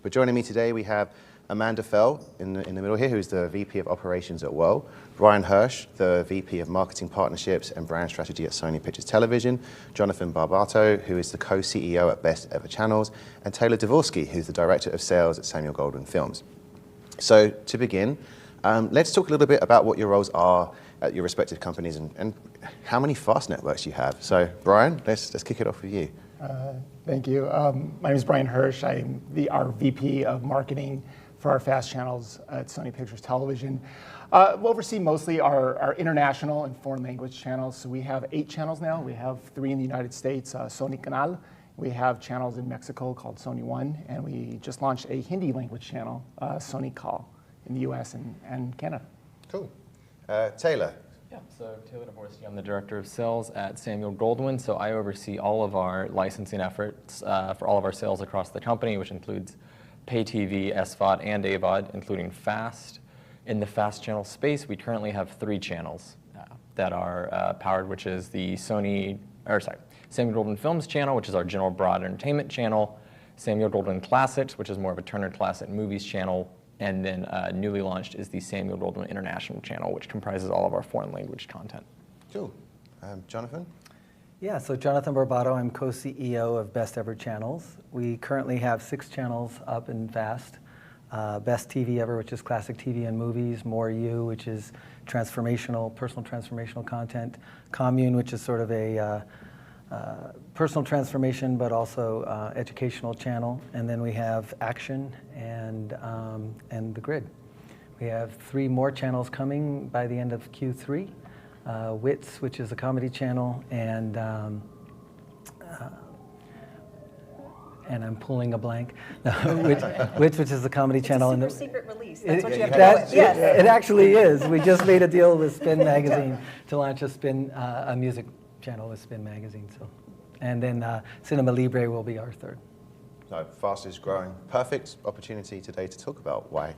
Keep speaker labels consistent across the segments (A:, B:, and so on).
A: But joining me today, we have Amanda Fell in the middle here, who's the VP of Operations at Wurl, Brian Hirsch, the VP of Marketing Partnerships and Brand Strategy at Sony Pictures Television, Jonathon Barbato, who is the co-CEO at Best Ever Channels, and Taylor Devorsky, who's the Director of Sales at Samuel Goldwyn Films. So to begin, let's talk a little bit about what your roles are at your respective companies and how many FAST networks you have. So Brian, let's kick it off with you.
B: Thank you. My name is Brian Hirsch. I'm our VP of Marketing for our FAST channels at Sony Pictures Television. We'll oversee mostly our international and foreign language channels. So we have 8 channels now. We have 3 in the United States, Sony Canal. We have channels in Mexico called Sony One, and we just launched a Hindi language channel, Sony Call, in the US and Canada.
A: Cool. Taylor.
C: Yeah, so Taylor Devorsky, I'm the Director of Sales at Samuel Goldwyn, so I oversee all of our licensing efforts for all of our sales across the company, which includes pay TV, SVOD, and AVOD, including FAST. In the FAST channel space, we currently have 3 channels that are powered, which is the Samuel Goldwyn Films channel, which is our general broad entertainment channel, Samuel Goldwyn Classics, which is more of a Turner Classic Movies channel, and then newly launched is the Samuel Goldwyn International channel, which comprises all of our foreign language content.
A: Cool. Jonathon?
D: Yeah, so Jonathon Barbato, I'm co-CEO of Best Ever Channels. We currently have 6 channels up in FAST. Best TV Ever, which is classic TV and movies. More You, which is personal transformational content. Commune, which is sort of a personal transformation, but also educational channel. And then we have Action and The Grid. We have 3 more channels coming by the end of Q3. Wits, which is a comedy channel, and I'm pulling a blank. Wits, which is a comedy channel.
E: It's a secret release. That's what you have to go with. Yes.
D: It actually is. We just made a deal with Spin Magazine to launch a music channel with Spin Magazine. So, and then Cinema Libre will be our 3rd.
A: So FAST is growing. Perfect opportunity today to talk about why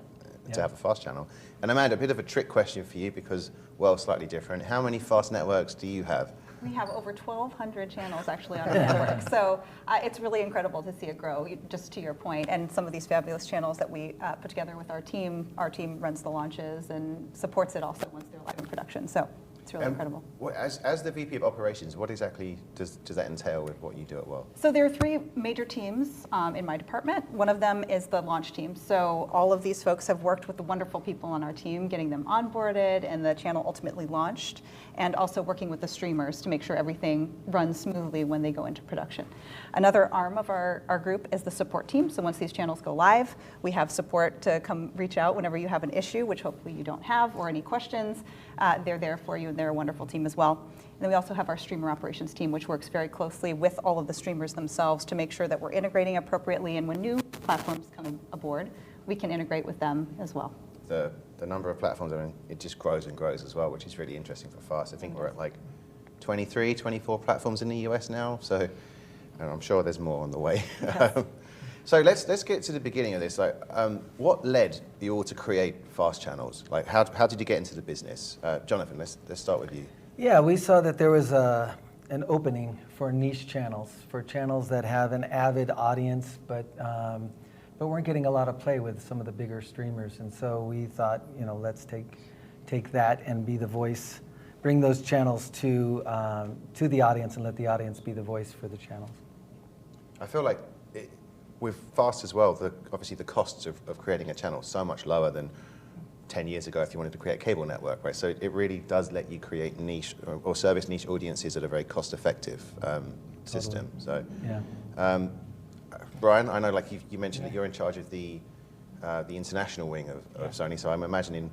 A: to have a FAST channel. And Amanda, a bit of a trick question for you because, well, slightly different. How many FAST networks do you have?
E: We have over 1,200 channels actually on our network. So it's really incredible to see it grow, just to your point. And some of these fabulous channels that we put together with our team runs the launches and supports it also once they're live in production. So it's really incredible.
A: As the VP of Operations, what exactly does that entail with what you do at Wurl?
E: So there are 3 major teams in my department. One of them is the launch team. So all of these folks have worked with the wonderful people on our team, getting them onboarded and the channel ultimately launched, and also working with the streamers to make sure everything runs smoothly when they go into production. Another arm of our group is the support team. So once these channels go live, we have support to come reach out whenever you have an issue, which hopefully you don't have, or any questions. They're there for you, and they're a wonderful team as well. And then we also have our streamer operations team, which works very closely with all of the streamers themselves to make sure that we're integrating appropriately, and when new platforms come aboard, we can integrate with them as well.
A: The number of platforms, I mean, it just grows and grows as well, which is really interesting for FAST. I think we're at like 23, 24 platforms in the US now, so I'm sure there's more on the way. Yes. So let's get to the beginning of this. Like, what led you all to create FAST channels? Like, how did you get into the business? Jonathon, let's start with you.
D: Yeah, we saw that there was an opening for niche channels, for channels that have an avid audience, but weren't getting a lot of play with some of the bigger streamers. And so we thought, let's take that and be the voice, bring those channels to the audience and let the audience be the voice for the channels.
A: I feel like with FAST as well, obviously the costs of creating a channel is so much lower than 10 years ago if you wanted to create a cable network, right? So it really does let you create niche or service niche audiences at a very cost-effective system. So, yeah. Brian, I know, like you mentioned that you're in charge of the international wing of Sony. So I'm imagining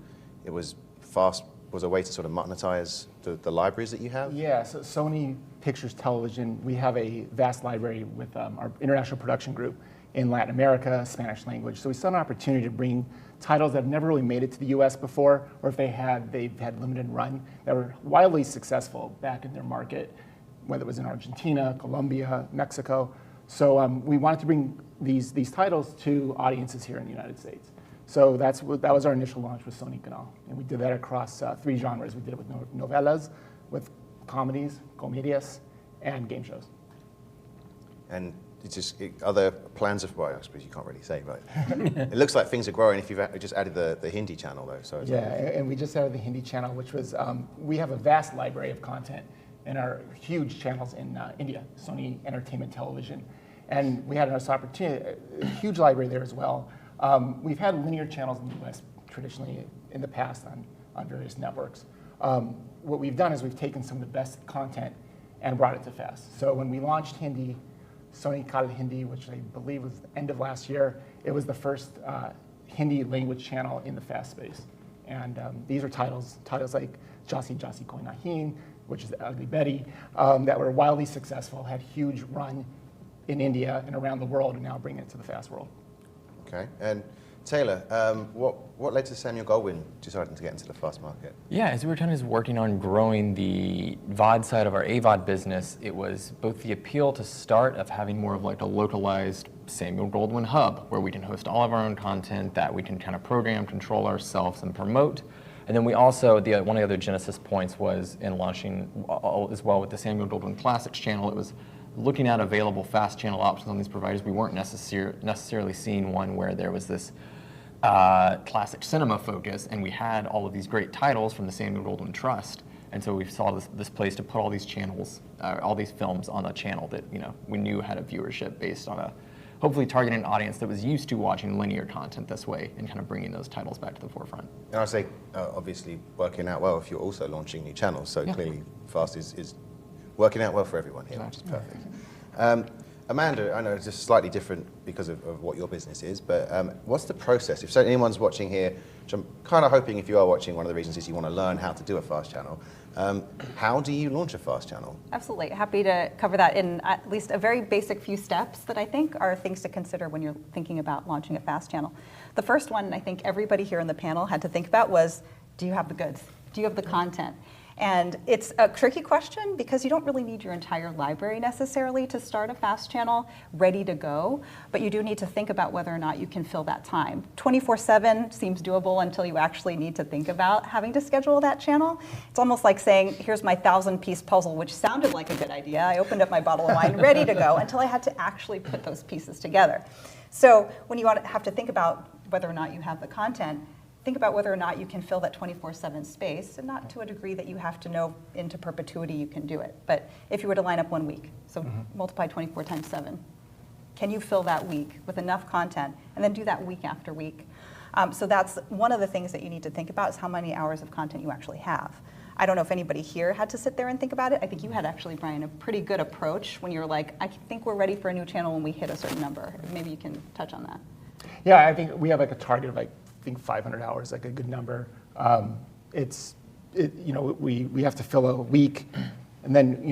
A: FAST was a way to sort of monetize the libraries that you have.
B: Yeah. So Sony Pictures Television, we have a vast library with our international production group in Latin America, Spanish language. So we saw an opportunity to bring titles that have never really made it to the US before, or if they've had limited run, that were wildly successful back in their market, whether it was in Argentina, Colombia, Mexico. So we wanted to bring these titles to audiences here in the United States. So that was our initial launch with Sony Canal. And we did that across 3 genres. We did it with novelas, with comedies, comedias, and game shows.
A: And are there plans of, well, I suppose you can't really say, but it looks like things are growing if you've just added the Hindi channel though. So
B: yeah, and we just added the Hindi channel, which was, we have a vast library of content in our huge channels in India, Sony Entertainment Television. And we had this opportunity, a huge library there as well. We've had linear channels in the US traditionally in the past on various networks. What we've done is we've taken some of the best content and brought it to FAST. So when we launched Hindi, Sony Kal Hindi, which I believe was the end of last year, it was the first Hindi language channel in the FAST space. And these are titles like Jasi Jasi Koi Nahin, which is Ugly Betty, that were wildly successful, had huge run in India and around the world, and now bringing it to the FAST world.
A: Okay, and Taylor, what led to Samuel Goldwyn deciding to get into the FAST market?
C: Yeah, as we were kind of just working on growing the VOD side of our AVOD business, it was both the appeal to start of having more of like a localized Samuel Goldwyn hub, where we can host all of our own content that we can kind of program, control ourselves, and promote. And then we also, one of the other genesis points was in launching as well with the Samuel Goldwyn Classics channel. It was looking at available FAST channel options on these providers. We weren't necessarily seeing one where there was this classic cinema focus, and we had all of these great titles from the Samuel Goldwyn Trust, and so we saw this place to put all these channels, all these films on a channel that we knew had a viewership based on hopefully targeting an audience that was used to watching linear content this way, and kind of bringing those titles back to the forefront.
A: And I'd say, obviously, working out well if you're also launching new channels, so clearly FAST is working out well for everyone here, which is perfect. Amanda, I know it's just slightly different because of what your business is, but what's the process? If anyone's watching here, which I'm kind of hoping if you are watching, one of the reasons is you want to learn how to do a FAST channel. How do you launch a FAST channel?
E: Absolutely. Happy to cover that in at least a very basic few steps that I think are things to consider when you're thinking about launching a FAST channel. The first one I think everybody here in the panel had to think about was, do you have the goods? Do you have the content? And it's a tricky question because you don't really need your entire library necessarily to start a FAST channel ready to go, but you do need to think about whether or not you can fill that time. 24/7 seems doable until you actually need to think about having to schedule that channel. It's almost like saying, here's my 1,000-piece puzzle, which sounded like a good idea. I opened up my bottle of wine ready to go until I had to actually put those pieces together. So when you have to think about whether or not you have the content, think about whether or not you can fill that 24/7 space, and not to a degree that you have to know into perpetuity you can do it. But if you were to line up 1 week, so multiply 24 times 7, can you fill that week with enough content and then do that week after week? So that's one of the things that you need to think about, is how many hours of content you actually have. I don't know if anybody here had to sit there and think about it. I think you had actually, Brian, a pretty good approach when you were like, I think we're ready for a new channel when we hit a certain number. Maybe you can touch on that.
B: Yeah, I think we have like a target of like, I think 500 hours, like a good number. We have to fill a week, and then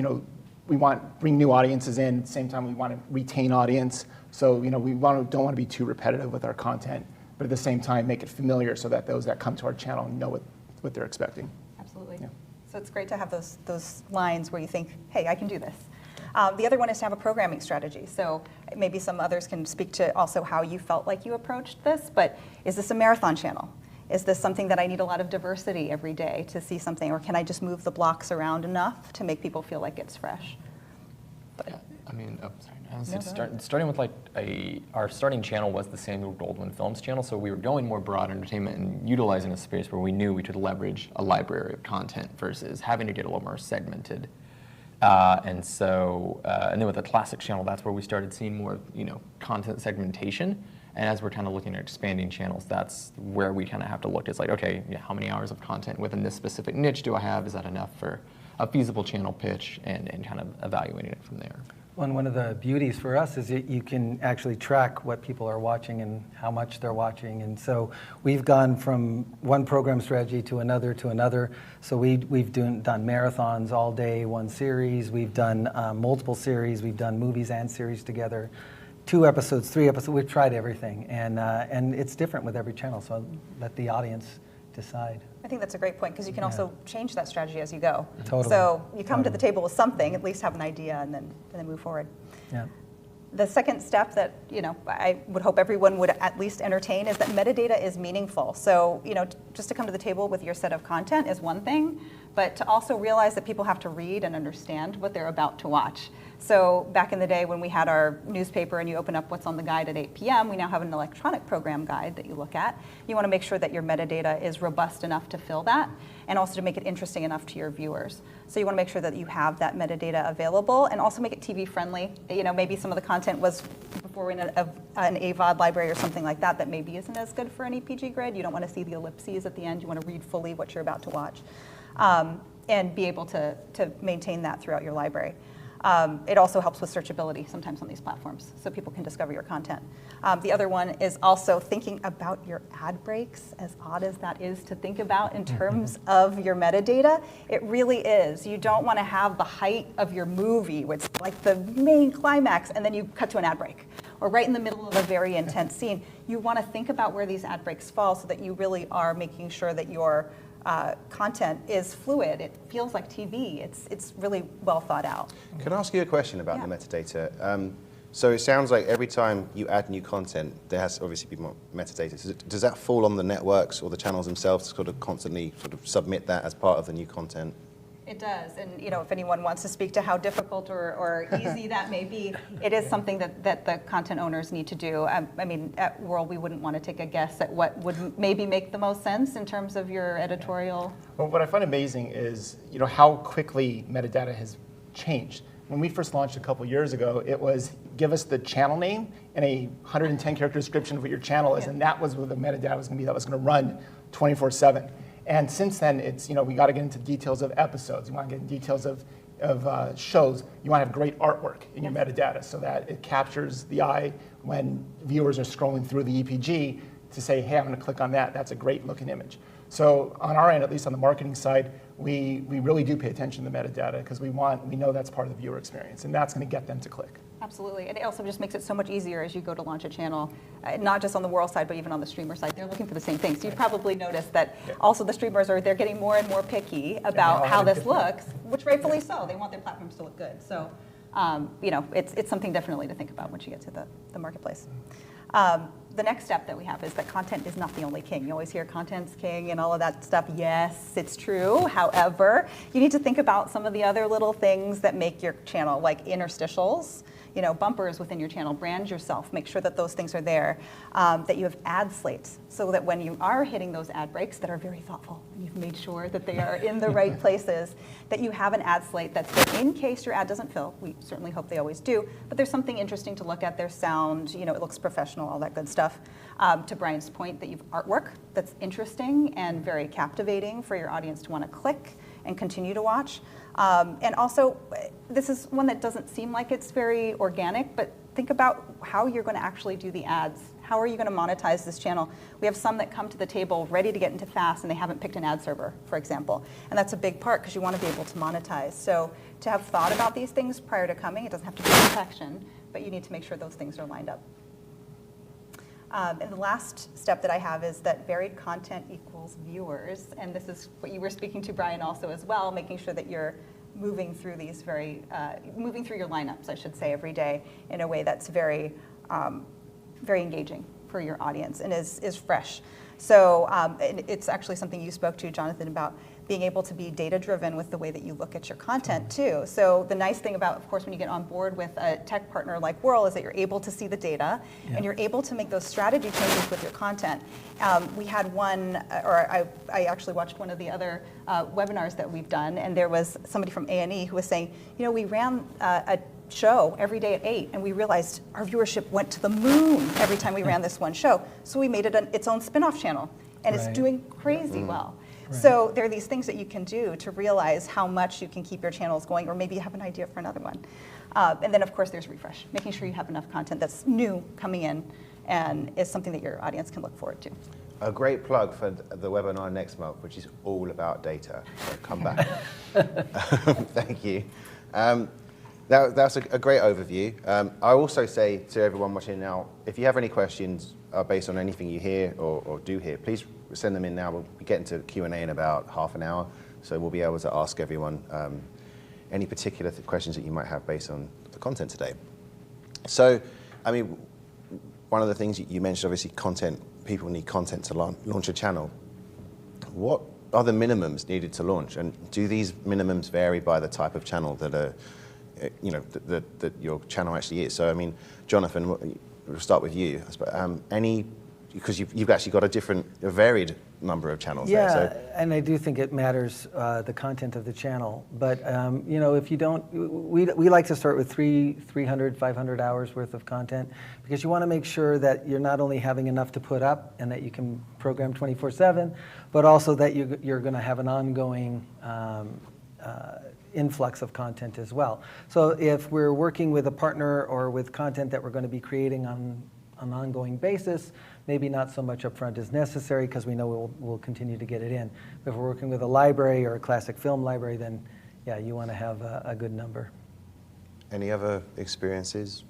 B: we bring new audiences in. At the same time, we want to retain audience. So we don't want to be too repetitive with our content, but at the same time make it familiar so that those that come to our channel know what they're expecting.
E: Absolutely.
B: Yeah.
E: So it's great to have those lines where you think, hey, I can do this. The other one is to have a programming strategy. So maybe some others can speak to also how you felt like you approached this, but is this a marathon channel? Is this something that I need a lot of diversity every day to see something, or can I just move the blocks around enough to make people feel like it's fresh?
C: Yeah, I mean, starting with our starting channel was the Samuel Goldwyn Films channel, so we were going more broad entertainment and utilizing a space where we knew we could leverage a library of content versus having to get a little more segmented. And then with the classic channel, that's where we started seeing more, content segmentation. And as we're kind of looking at expanding channels, that's where we kind of have to look. It's like, okay, how many hours of content within this specific niche do I have? Is that enough for a feasible channel pitch? And kind of evaluating it from there.
D: Well, one of the beauties for us is that you can actually track what people are watching and how much they're watching. And so we've gone from one program strategy to another. So we've done marathons all day, one series. We've done multiple series. We've done movies and series together. 2 episodes, 3 episodes. We've tried everything. And it's different with every channel. So let the audience decide.
E: I think that's a great point, because you can also change that strategy as you go.
D: Totally.
E: So you come to the table with something, at least have an idea, and then move forward.
D: Yeah.
E: The second step that I would hope everyone would at least entertain is that metadata is meaningful. So just to come to the table with your set of content is one thing, but to also realize that people have to read and understand what they're about to watch. So back in the day when we had our newspaper and you open up what's on the guide at 8 p.m., we now have an electronic program guide that you look at. You want to make sure that your metadata is robust enough to fill that and also to make it interesting enough to your viewers. So you want to make sure that you have that metadata available and also make it TV friendly. You know, maybe some of the content was before in an AVOD library or something like that that maybe isn't as good for any PG grade. You don't want to see the ellipses at the end. You want to read fully what you're about to watch and be able to maintain that throughout your library. It also helps with searchability sometimes on these platforms, so people can discover your content. The other one is also thinking about your ad breaks, as odd as that is to think about in terms of your metadata. It really is. You don't want to have the height of your movie, which is like the main climax, and then you cut to an ad break, or right in the middle of a very intense scene. You want to think about where these ad breaks fall so that you really are making sure that your content is fluid. It feels like TV. It's really well thought out.
A: Can I ask you a question about the metadata? So it sounds like every time you add new content, there has to obviously be more metadata. Does that fall on the networks or the channels themselves to sort of constantly sort of submit that as part of the new content?
E: It does, and you know, if anyone wants to speak to how difficult or easy that may be, it is something that the content owners need to do. I mean, at Wurl, we wouldn't want to take a guess at what would maybe make the most sense in terms of your editorial.
B: Well, what I find amazing is, you know, how quickly metadata has changed. When we first launched a couple years ago, it was give us the channel name and a 110 character description of what your channel is, and that was what the metadata was going to be. That was going to run 24/7. And since then, it's, you know, we got to get into details of episodes. You want to get into details of shows. You want to have great artwork in your metadata so that it captures the eye when viewers are scrolling through the EPG to say, hey, I'm going to click on that. That's a great looking image. So on our end, at least on the marketing side, we really do pay attention to metadata because we know that's part of the viewer experience, and that's going to get them to click.
E: Absolutely, and it also just makes it so much easier as you go to launch a channel, not just on the Wurl side, but even on the streamer side. They're looking for the same things. You've probably noticed that also the streamers they're getting more and more picky about how this looks, which rightfully so. They want their platforms to look good. So, you know, it's something definitely to think about once you get to the marketplace. The next step that we have is that content is not the only king. You always hear content's king and all of that stuff. Yes, it's true. However, you need to think about some of the other little things that make your channel, like interstitials, you know, bumpers within your channel. Brand yourself. Make sure that those things are there. That you have ad slates so that when you are hitting those ad breaks that are very thoughtful, and you've made sure that they are in the right places, that you have an ad slate that's there in case your ad doesn't fill. We certainly hope they always do, but there's something interesting to look at. There's sound, you know, it looks professional, all that good stuff. To Brian's point, that you've artwork that's interesting and very captivating for your audience to want to click and continue to watch. And also, this is one that doesn't seem like it's very organic, but think about how you're going to actually do the ads. How are you going to monetize this channel? We have some that come to the table ready to get into FAST and they haven't picked an ad server, for example. And that's a big part because you want to be able to monetize. So to have thought about these things prior to coming, it doesn't have to be perfection, but you need to make sure those things are lined up. And the last step that I have is that varied content equals viewers. And this is what you were speaking to, Brian, also as well, making sure that you're moving through these moving through your lineups, I should say, every day in a way that's very, very engaging for your audience and is fresh. So it's actually something you spoke to, Jonathan, about being able to be data-driven with the way that you look at your content, too. So the nice thing about, of course, when you get on board with a tech partner like Wurl is that you're able to see the data and you're able to make those strategy changes with your content. We had one, or I actually watched one of the other webinars that we've done, and there was somebody from A&E who was saying, you know, we ran a show every day at 8, and we realized our viewership went to the moon every time we ran this one show. So we made it its own spin-off channel, and it's doing crazy well. Right. So there are these things that you can do to realize how much you can keep your channels going, or maybe you have an idea for another one. And then, of course, there's refresh, making sure you have enough content that's new coming in and is something that your audience can look forward to.
A: A great plug for the webinar next month, which is all about data. So come back. Thank you. That's a great overview. I also say to everyone watching now, if you have any questions based on anything you hear or do hear, please send them in now. We'll be getting to Q&A in about half an hour, so we'll be able to ask everyone any particular questions that you might have based on the content today. So, I mean, one of the things you mentioned, obviously, content. People need content to launch a channel. What are the minimums needed to launch? And do these minimums vary by the type of channel that that your channel actually is? So I mean, Jonathon, we'll start with you. Because you've actually got a varied number of channels there. So.
D: And I do think it matters the content of the channel. But if you don't, we like to start with 300, 500 hours worth of content, because you want to make sure that you're not only having enough to put up and that you can program 24/7, but also that you're going to have an ongoing influx of content as well. So if we're working with a partner or with content that we're going to be creating on an ongoing basis, maybe not so much upfront is necessary, because we know we'll continue to get it in. If we're working with a library or a classic film library, then yeah, you want to have a good number.
A: Any other experiences?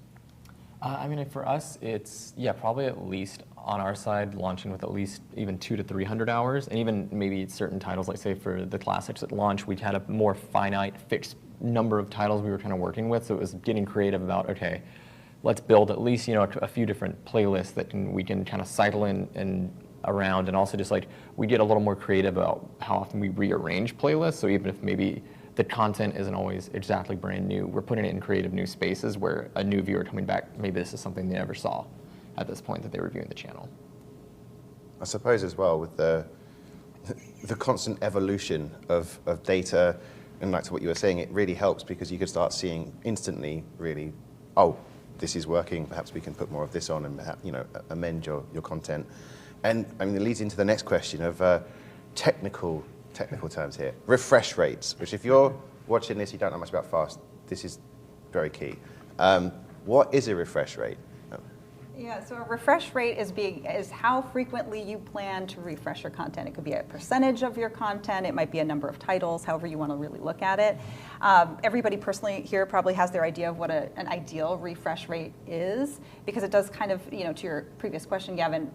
C: I mean, for us, it's, probably at least on our side, launching with at least even 200 to 300 hours, and even maybe certain titles, like say for the classics at launch, we had a more finite, fixed number of titles we were kind of working with, so it was getting creative about, okay, let's build at least a few different playlists that we can kind of cycle in and around, and also just like we get a little more creative about how often we rearrange playlists. So even if maybe the content isn't always exactly brand new, we're putting it in creative new spaces where a new viewer coming back, maybe this is something they never saw at this point that they were viewing the channel.
A: I suppose as well with the constant evolution of data, and like to what you were saying, it really helps because you could start seeing instantly really, this is working, perhaps we can put more of this on and amend your content. And I mean, it leads into the next question of technical terms here. Refresh rates, which if you're watching this, you don't know much about fast, this is very key. What is a refresh rate?
E: Yeah, so a refresh rate is how frequently you plan to refresh your content. It could be a percentage of your content, it might be a number of titles, however you want to really look at it. Everybody personally here probably has their idea of what an ideal refresh rate is, because it does kind of, to your previous question, Gavin,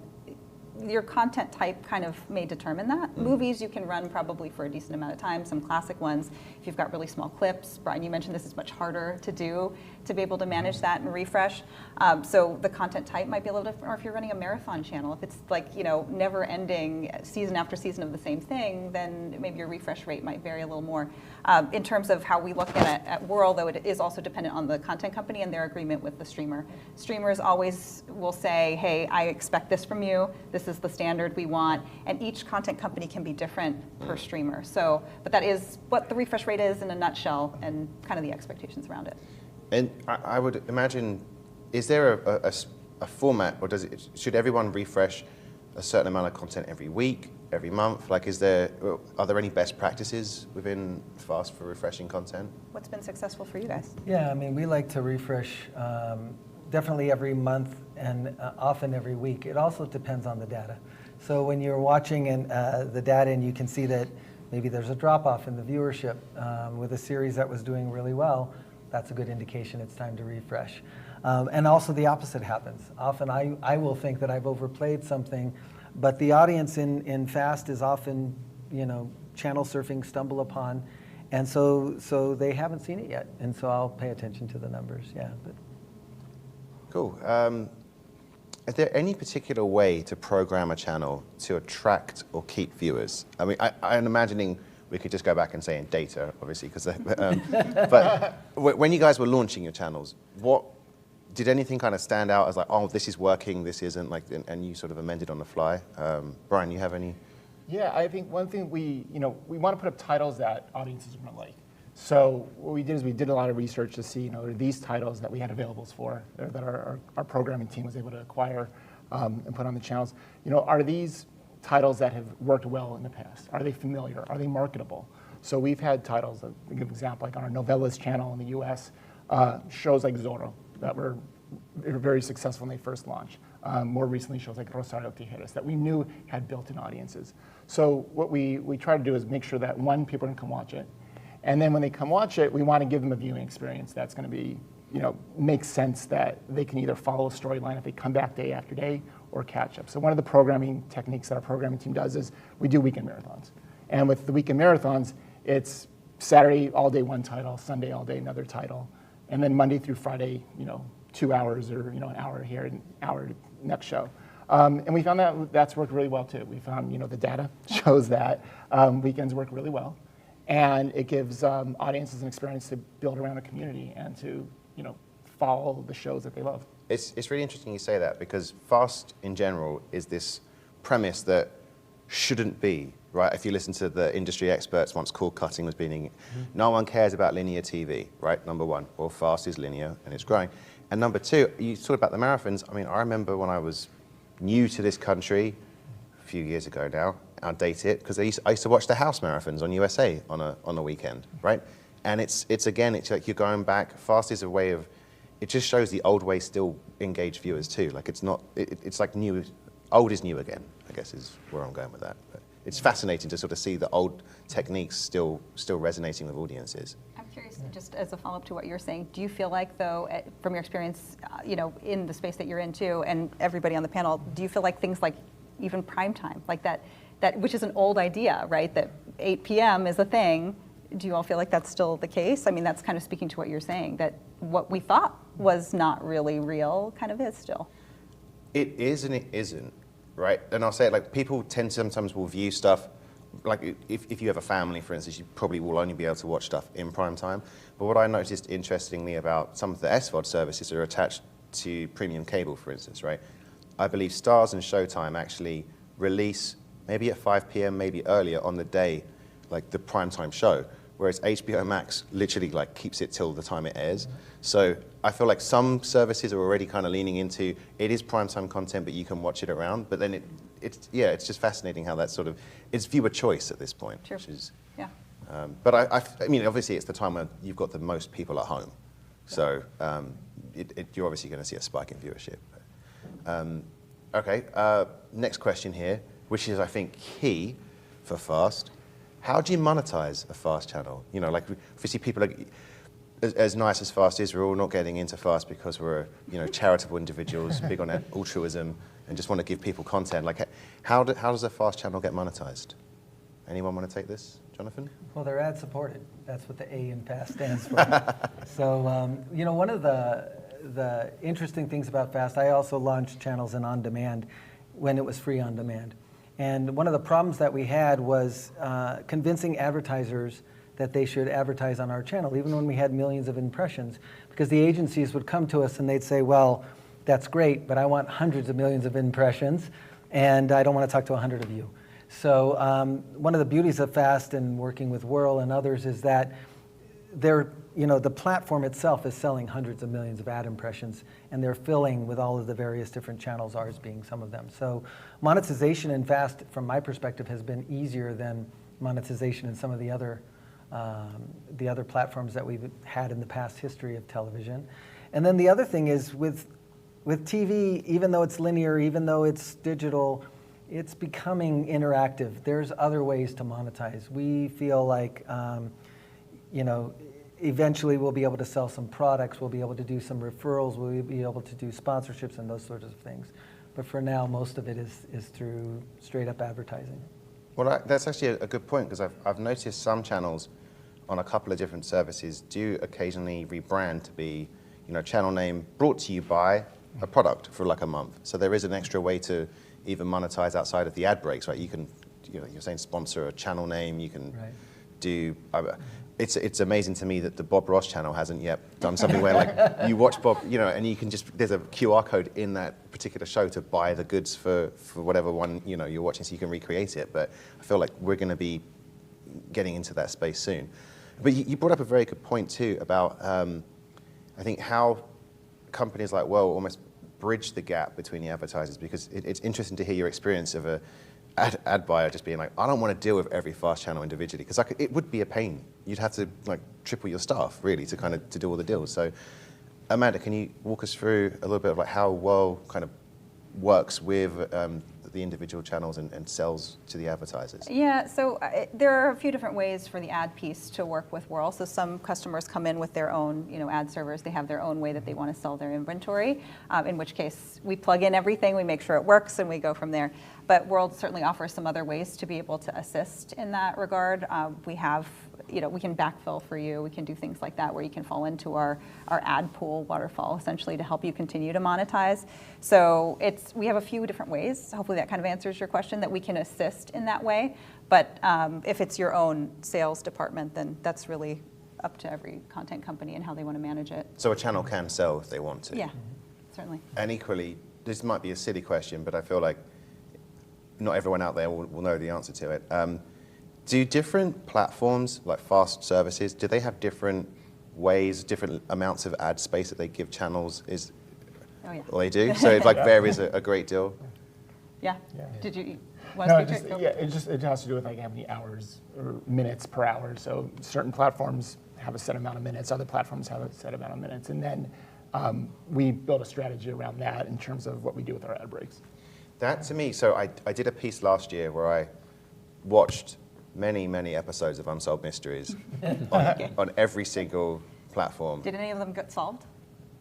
E: your content type kind of may determine that. Movies you can run probably for a decent amount of time, some classic ones. If you've got really small clips, Brian, you mentioned this is much harder to do, to be able to manage that and refresh. So the content type might be a little different, or if you're running a marathon channel, if it's like, never ending season after season of the same thing, then maybe your refresh rate might vary a little more. In terms of how we look at it at Wurl, though, it is also dependent on the content company and their agreement with the streamer. Streamers always will say, hey, I expect this from you. This is the standard we want. And each content company can be different per streamer. So, but that is what the refresh rate is in a nutshell and kind of the expectations around it.
A: And I would imagine, is there a format, or should everyone refresh a certain amount of content every week, every month? Like, are there any best practices within FAST for refreshing content?
E: What's been successful for you guys?
D: Yeah, I mean, we like to refresh definitely every month and often every week. It also depends on the data. So when you're watching the data and you can see that maybe there's a drop-off in the viewership with a series that was doing really well, that's a good indication it's time to refresh. And also the opposite happens. Often I will think that I've overplayed something, but the audience in FAST is often, channel surfing, stumble upon, and so they haven't seen it yet, and so I'll pay attention to the numbers, yeah. But.
A: Cool. Is there any particular way to program a channel to attract or keep viewers? I mean, I'm imagining we could just go back and say in data, obviously, because but when you guys were launching your channels, did anything kind of stand out as like, this is working, this isn't, like, and you sort of amended on the fly? Brian, you have any?
B: Yeah, I think one thing we want to put up titles that audiences are going to like. So what we did is we did a lot of research to see, are these titles that we had availables for, that our programming team was able to acquire and put on the channels, are these titles that have worked well in the past? Are they familiar? Are they marketable? So we've had titles, a good example, like on our novellas channel in the US, shows like Zorro that were very successful when they first launched. More recently, shows like Rosario Tijeras that we knew had built-in audiences. So what we try to do is make sure that, one, people can come watch it. And then when they come watch it, we want to give them a viewing experience that's going to be, make sense, that they can either follow a storyline if they come back day after day or catch up. So one of the programming techniques that our programming team does is we do weekend marathons. And with the weekend marathons, it's Saturday all day one title, Sunday all day another title, and then Monday through Friday, 2 hours or an hour here and an hour next show. And we found that that's worked really well too. We found, the data shows that weekends work really well, and it gives audiences an experience to build around a community and to, follow the shows that they love.
A: It's really interesting you say that, because fast in general is this premise that shouldn't be, right? If you listen to the industry experts, once cord cutting was being, no one cares about linear TV, right? Number one, well, fast is linear and it's growing. And number two, you talk about the marathons. I mean, I remember when I was new to this country a few years ago now, I'll date it, because I used to watch the house marathons on USA on a weekend, right? And it's like you're going back. Fast is a way of, it just shows the old way still engage viewers too. Like it's not, it's like new, old is new again, I guess is where I'm going with that. But it's fascinating to sort of see the old techniques still resonating with audiences.
E: I'm curious, just as a follow-up to what you're saying, do you feel like, though, from your experience, in the space that you're in too, and everybody on the panel, do you feel like things like even prime time, like that which is an old idea, right? That 8 p.m. is a thing. Do you all feel like that's still the case? I mean, that's kind of speaking to what you're saying, that what we thought was not really real kind of is still.
A: It is and it isn't, right? And I'll say it, like, people sometimes will view stuff, like if you have a family, for instance, you probably will only be able to watch stuff in prime time. But what I noticed interestingly about some of the SVOD services that are attached to premium cable, for instance, right? I believe Starz and Showtime actually release maybe at 5 p.m., maybe earlier on the day, like the primetime show, whereas HBO Max literally like keeps it till the time it airs. So I feel like some services are already kind of leaning into, it is primetime content, but you can watch it around. But then it's just fascinating how that sort of, it's viewer choice at this point.
E: Sure.
A: Which is,
E: yeah.
A: But I mean, obviously it's the time when you've got the most people at home. So you're obviously going to see a spike in viewership. Okay, next question here, which is I think key for Fast. How do you monetize a Fast channel? Like obviously people are, as nice as Fast is, we're all not getting into Fast because we're charitable individuals, big on altruism, and just want to give people content. Like how does a Fast channel get monetized? Anyone want to take this, Jonathan?
D: Well, they're ad supported. That's what the A in FAST stands for. So, one of the interesting things about FAST, I also launched channels in on demand when it was free on demand. And one of the problems that we had was convincing advertisers that they should advertise on our channel, even when we had millions of impressions, because the agencies would come to us and they'd say, well, that's great, but I want hundreds of millions of impressions, and I don't want to talk to 100 of you. So one of the beauties of FAST and working with Wurl and others is that the platform itself is selling hundreds of millions of ad impressions, and they're filling with all of the various different channels, ours being some of them. So monetization in FAST, from my perspective, has been easier than monetization in some of the other platforms that we've had in the past history of television. And then the other thing is with TV, even though it's linear, even though it's digital, it's becoming interactive. There's other ways to monetize. We feel like, eventually we'll be able to sell some products, we'll be able to do some referrals, we'll be able to do sponsorships and those sorts of things. But for now, most of it is through straight up advertising.
A: Well, that's actually a good point, because I've noticed some channels on a couple of different services do occasionally rebrand to be, channel name brought to you by a product for like a month. So there is an extra way to even monetize outside of the ad breaks, right? You can, you're saying sponsor a channel name, you can do, it's amazing to me that the Bob Ross channel hasn't yet done something where like you watch Bob, and you can just, there's a QR code in that particular show to buy the goods for whatever one, you're watching, so you can recreate it. But I feel like we're going to be getting into that space soon. But you brought up a very good point too about, I think how companies like Wurl almost bridge the gap between the advertisers, because it's interesting to hear your experience of a ad buyer just being like, I don't want to deal with every Fast channel individually, because it would be a pain. You'd have to like triple your staff really to do all the deals. So Amanda, can you walk us through a little bit of like how Wurl kind of works with the individual channels and sells to the advertisers?
E: Yeah, so there are a few different ways for the ad piece to work with Wurl. So some customers come in with their own, ad servers. They have their own way that they want to sell their inventory, in which case we plug in everything, we make sure it works, and we go from there. But Wurl certainly offers some other ways to be able to assist in that regard. We have we can backfill for you. We can do things like that where you can fall into our ad pool waterfall, essentially, to help you continue to monetize. So we have a few different ways. Hopefully that kind of answers your question, that we can assist in that way. But if it's your own sales department, then that's really up to every content company and how they want to manage it.
A: So a channel can sell if they want to.
E: Yeah, certainly.
A: And equally, this might be a silly question, but I feel like not everyone out there will know the answer to it. Do different platforms, like FAST services, do they have different ways, different amounts of ad space that they give channels?
E: Oh, yeah.
A: Well, they do? So it varies a great deal?
E: Yeah.
B: Yeah.
E: Did you
B: No,
E: want to speak to it?
B: it has to do with like how many hours or minutes per hour. So certain platforms have a set amount of minutes, other platforms have a set amount of minutes. And then we build a strategy around that in terms of what we do with our ad breaks.
A: That to me, so I did a piece last year where I watched many episodes of Unsolved Mysteries on every single platform.
E: Did any of them get solved?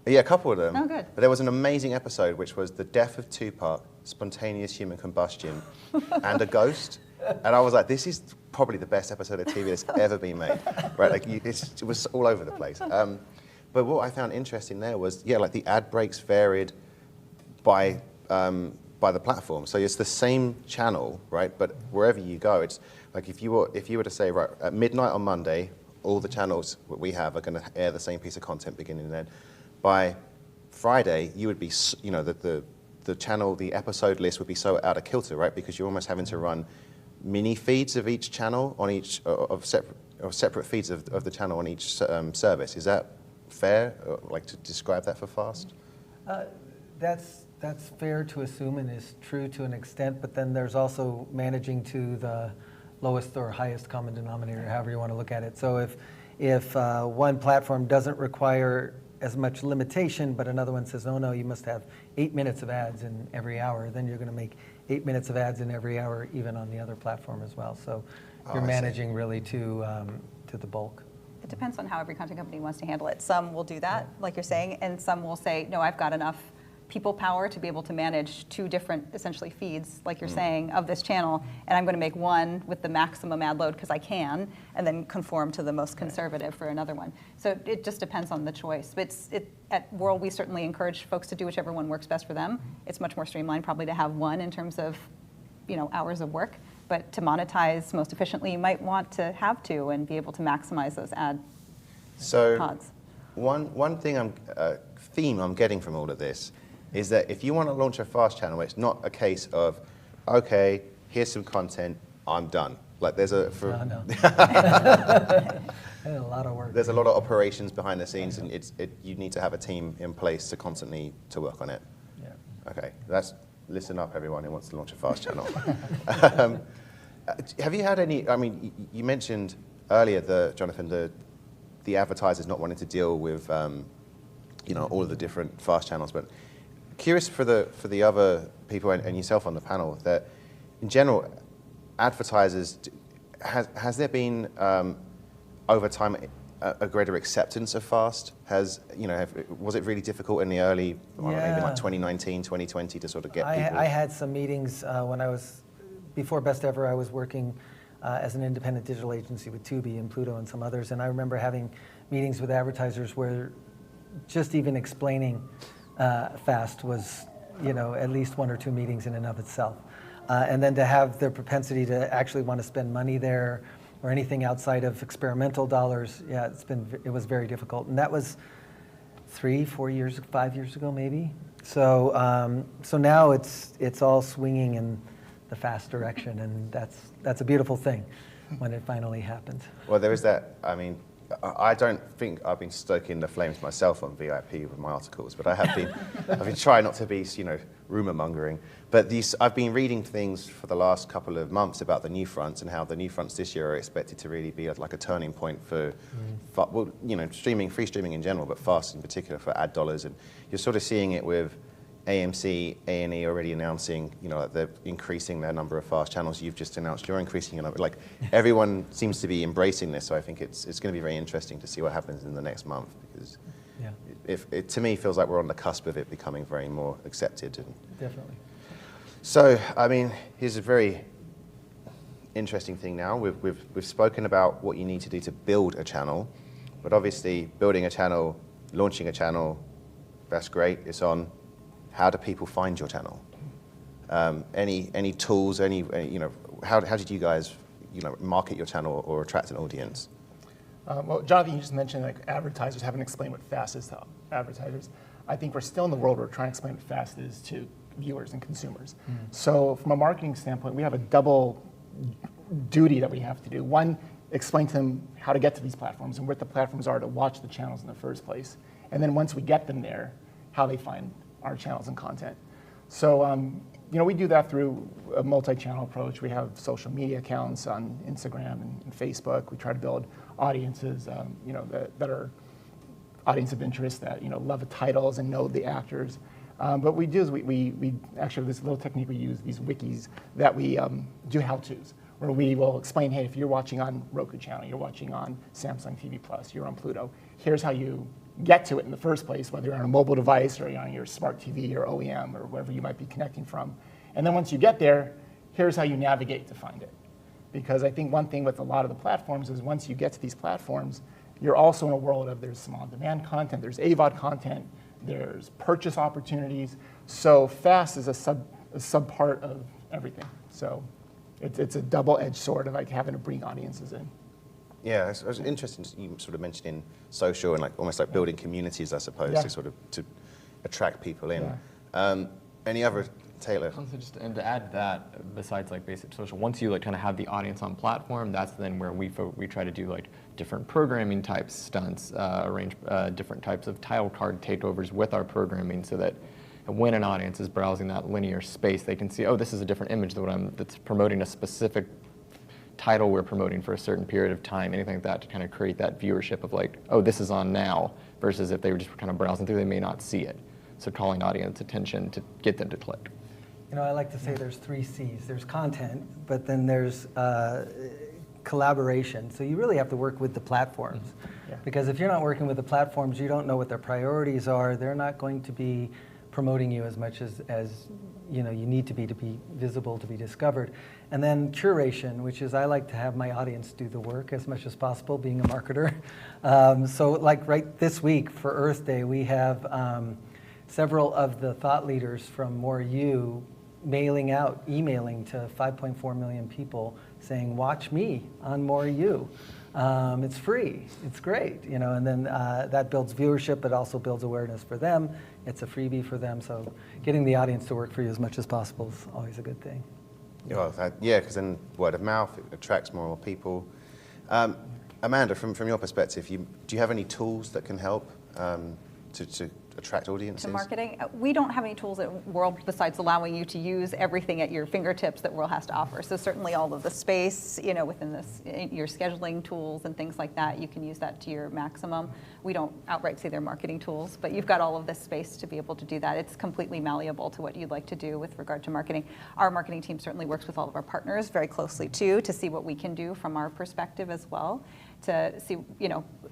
A: Yeah, a couple of them.
E: Oh, good.
A: But there was an amazing episode which was the death of Tupac, spontaneous human combustion, and a ghost. And I was like, this is probably the best episode of TV that's ever been made. Right? Like it was all over the place. But what I found interesting there was, like the ad breaks varied by the platform. So it's the same channel, right? But wherever you go, it's like if you were to say, right, at midnight on Monday, all the channels that we have are going to air the same piece of content beginning and end. By Friday, you would be, the channel, the episode list would be so out of kilter, right? Because you're almost having to run mini feeds of each channel on each of separate feeds of the channel on each service. Is that fair? Like to describe that for FAST?
D: That's fair to assume and is true to an extent, but then there's also managing to the lowest or highest common denominator, however you want to look at it. So if one platform doesn't require as much limitation, but another one says, no, you must have 8 minutes of ads in every hour, then you're going to make 8 minutes of ads in every hour, even on the other platform as well. So you're managing really to the bulk.
E: It depends on how every content company wants to handle it. Some will do that, like you're saying, and some will say, no, I've got enough people power to be able to manage 2 different, essentially, feeds, like you're saying, of this channel, and I'm going to make one with the maximum ad load because I can, and then conform to the most conservative for another one. So it just depends on the choice. But at Wurl, we certainly encourage folks to do whichever one works best for them. It's much more streamlined probably to have one in terms of hours of work, but to monetize most efficiently, you might want to have 2 and be able to maximize those ad pods.
A: One theme I'm getting from all of this is that if you want to launch a FAST channel, it's not a case of, okay, here's some content, I'm done. Like there's a
D: lot of work.
A: There's a lot of operations behind the scenes, and you need to have a team in place to constantly to work on it.
D: Yeah.
A: Okay, listen up, everyone who wants to launch a FAST channel. Have you had any? I mean, you mentioned earlier, Jonathon, the advertisers not wanting to deal with, all of the different FAST channels, but curious for the other people and yourself on the panel that, in general, advertisers, has there been over time a greater acceptance of FAST? Was it really difficult in the early, maybe like 2019, 2020 to sort of get people?
D: I had some meetings before Best Ever. I was working as an independent digital agency with Tubi and Pluto and some others, and I remember having meetings with advertisers where just even explaining FAST was, at least 1 or 2 meetings in and of itself. And then to have their propensity to actually want to spend money there or anything outside of experimental dollars, it was very difficult. And that was 3, 4 years, 5 years ago maybe. So now it's all swinging in the FAST direction, and that's a beautiful thing when it finally happens.
A: Well, there is that. I mean, I don't think I've been stoking the flames myself on VIP with my articles, but I've been trying not to be, rumor mongering. But I've been reading things for the last couple of months about the new fronts and how the new fronts this year are expected to really be like a turning point for, free streaming in general, but FAST in particular for ad dollars. And you're sort of seeing it with AMC, A&E already announcing, that they're increasing their number of FAST channels. You've just announced you're increasing your number. Like everyone seems to be embracing this, so I think it's going to be very interesting to see what happens in the next month, because it to me feels like we're on the cusp of it becoming very more accepted.
D: Definitely.
A: So, I mean, here's a very interesting thing now. We've spoken about what you need to do to build a channel, but obviously building a channel, launching a channel, that's great. It's on. How do people find your channel? Any tools? How did you guys market your channel or attract an audience?
B: Well, Jonathan, you just mentioned like advertisers haven't explained what fast is to advertisers. I think we're still in the world where we're trying to explain what fast is to viewers and consumers. So from a marketing standpoint, we have a double duty that we have to do. One, explain to them how to get to these platforms and what the platforms are to watch the channels in the first place. And then once we get them there, how they find our channels and content. So we do that through a multi-channel approach. We have social media accounts on Instagram and Facebook. We try to build audiences, that are audience of interest, that love the titles and know the actors. But we do is we actually have this little technique we use, these wikis that we do how-tos, where we will explain, hey, if you're watching on Roku channel, you're watching on Samsung TV Plus, you're on Pluto, here's how you get to it in the first place, whether you're on a mobile device or you're on your smart TV or OEM or wherever you might be connecting from. And then once you get there, here's how you navigate to find it. Because I think one thing with a lot of the platforms is once you get to these platforms, you're also in a world of there's some on-demand content, there's AVOD content, there's purchase opportunities. So fast is a sub part of everything. So it's a double-edged sword of like having to bring audiences in.
A: Yeah, it was interesting. You sort of mentioning social and like almost like building communities, I suppose, to sort of to attract people in.
B: Yeah.
A: Any other, Taylor?
C: And to add to that, besides like basic social, once you like kind of have the audience on platform, that's then where we try to do like different programming types, stunts, arrange different types of title card takeovers with our programming, so that when an audience is browsing that linear space, they can see, oh, this is a different image that's promoting a specific title we're promoting for a certain period of time, anything like that, to kind of create that viewership of like, oh, this is on now, versus if they were just kind of browsing through, they may not see it. So calling audience attention to get them to click.
D: I like to say there's 3 C's. There's content, but then there's collaboration. So you really have to work with the platforms.
B: Yeah.
D: Because if you're not working with the platforms, you don't know what their priorities are. They're not going to be promoting you as much as you need to be visible, to be discovered. And then curation, which is I like to have my audience do the work as much as possible, being a marketer. So like right this week for Earth Day, we have several of the thought leaders from More You emailing to 5.4 million people saying, watch me on More You. It's free, it's great, and then that builds viewership, but also builds awareness for them. It's a freebie for them, so getting the audience to work for you as much as possible is always a good thing.
A: Yeah, because then word of mouth, it attracts more and more people. Amanda, from your perspective, do you have any tools that can help to attract audiences?
E: To marketing, we don't have any tools at Wurl besides allowing you to use everything at your fingertips that Wurl has to offer. So certainly all of the space, within this, your scheduling tools and things like that, you can use that to your maximum. We don't outright say they're marketing tools, but you've got all of this space to be able to do that. It's completely malleable to what you'd like to do with regard to marketing. Our marketing team certainly works with all of our partners very closely too, to see what we can do from our perspective as well, to see,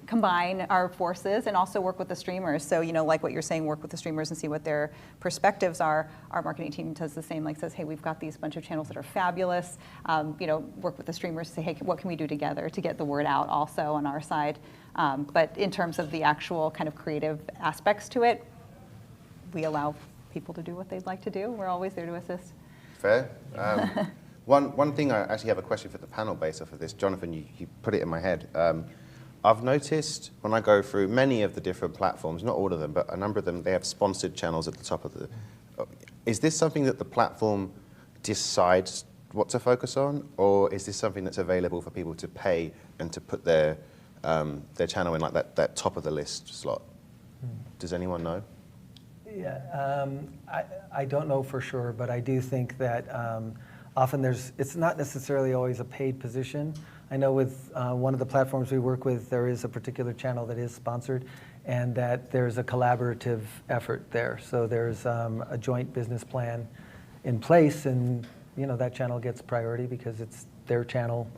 E: combine our forces and also work with the streamers. So, like what you're saying, work with the streamers and see what their perspectives are. Our marketing team does the same, says, hey, we've got these bunch of channels that are fabulous. Work with the streamers to say, hey, what can we do together to get the word out also on our side? But in terms of the actual kind of creative aspects to it, we allow people to do what they'd like to do. We're always there to assist.
A: Fair. One thing, I actually have a question for the panel based off of this. Jonathan, you put it in my head. I've noticed when I go through many of the different platforms, not all of them, but a number of them, they have sponsored channels at the top of the... Is this something that the platform decides what to focus on, or is this something that's available for people to pay and to put their channel in like that top of the list slot? Does anyone know?
D: Yeah, I don't know for sure, but I do think that often it's not necessarily always a paid position. I know with one of the platforms we work with, there is a particular channel that is sponsored, and that there's a collaborative effort there. So there's a joint business plan in place, and that channel gets priority because it's their channel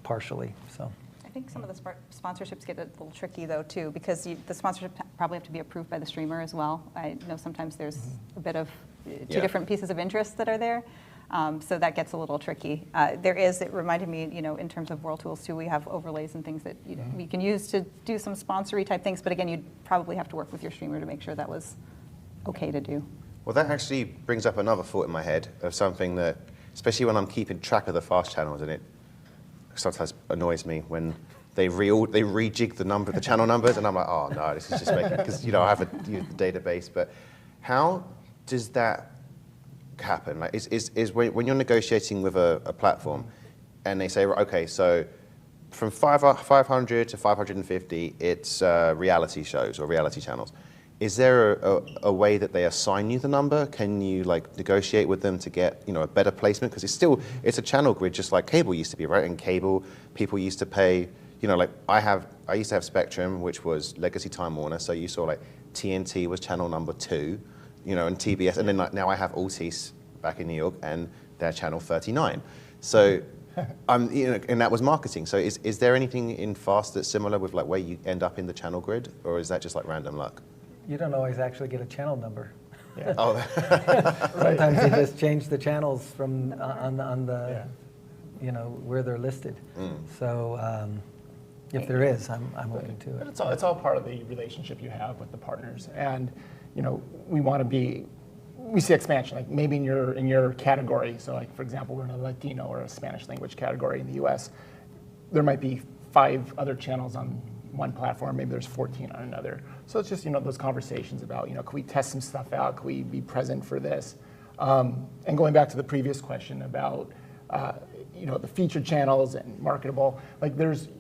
D: partially. So
E: I think some of the sponsorships get a little tricky though too, because the sponsorship probably have to be approved by the streamer as well. I know sometimes there's a bit of two different pieces of interest that are there. So that gets a little tricky. It reminded me, in terms of Wurl tools too, we have overlays and things that we can use to do some sponsory type things, but again, you'd probably have to work with your streamer to make sure that was okay to do.
A: Well, that actually brings up another thought in my head of something that, especially when I'm keeping track of the fast channels, and it sometimes annoys me when they rejig the channel numbers, and I'm like, oh no, this is just making, because I have the database. But how does that happen? Like, is when you're negotiating with a platform, and they say, okay, so from 500 to 550, it's reality shows or reality channels. Is there a way that they assign you the number? Can you negotiate with them to get a better placement? Because it's a channel grid just like cable used to be, right? And cable, people used to pay, I used to have Spectrum, which was legacy Time Warner. So you saw TNT was channel number 2, and TBS, and then now I have Altice back in New York, and they're channel 39. So, and that was marketing. So is there anything in FAST that's similar with where you end up in the channel grid, or is that just random luck?
D: You don't always actually get a channel number.
B: Yeah.
A: Oh,
D: Sometimes they just change the channels from on the, where they're listed. So if there is, I'm open to it.
B: It's all part of the relationship you have with the partners, and we see expansion, maybe in your category. So for example, we're in a Latino or a Spanish language category in the U.S. There might be 5 other channels on one platform, maybe there's 14 on another. So it's just those conversations about can we test some stuff out? Can we be present for this? And going back to the previous question about the featured channels and marketable,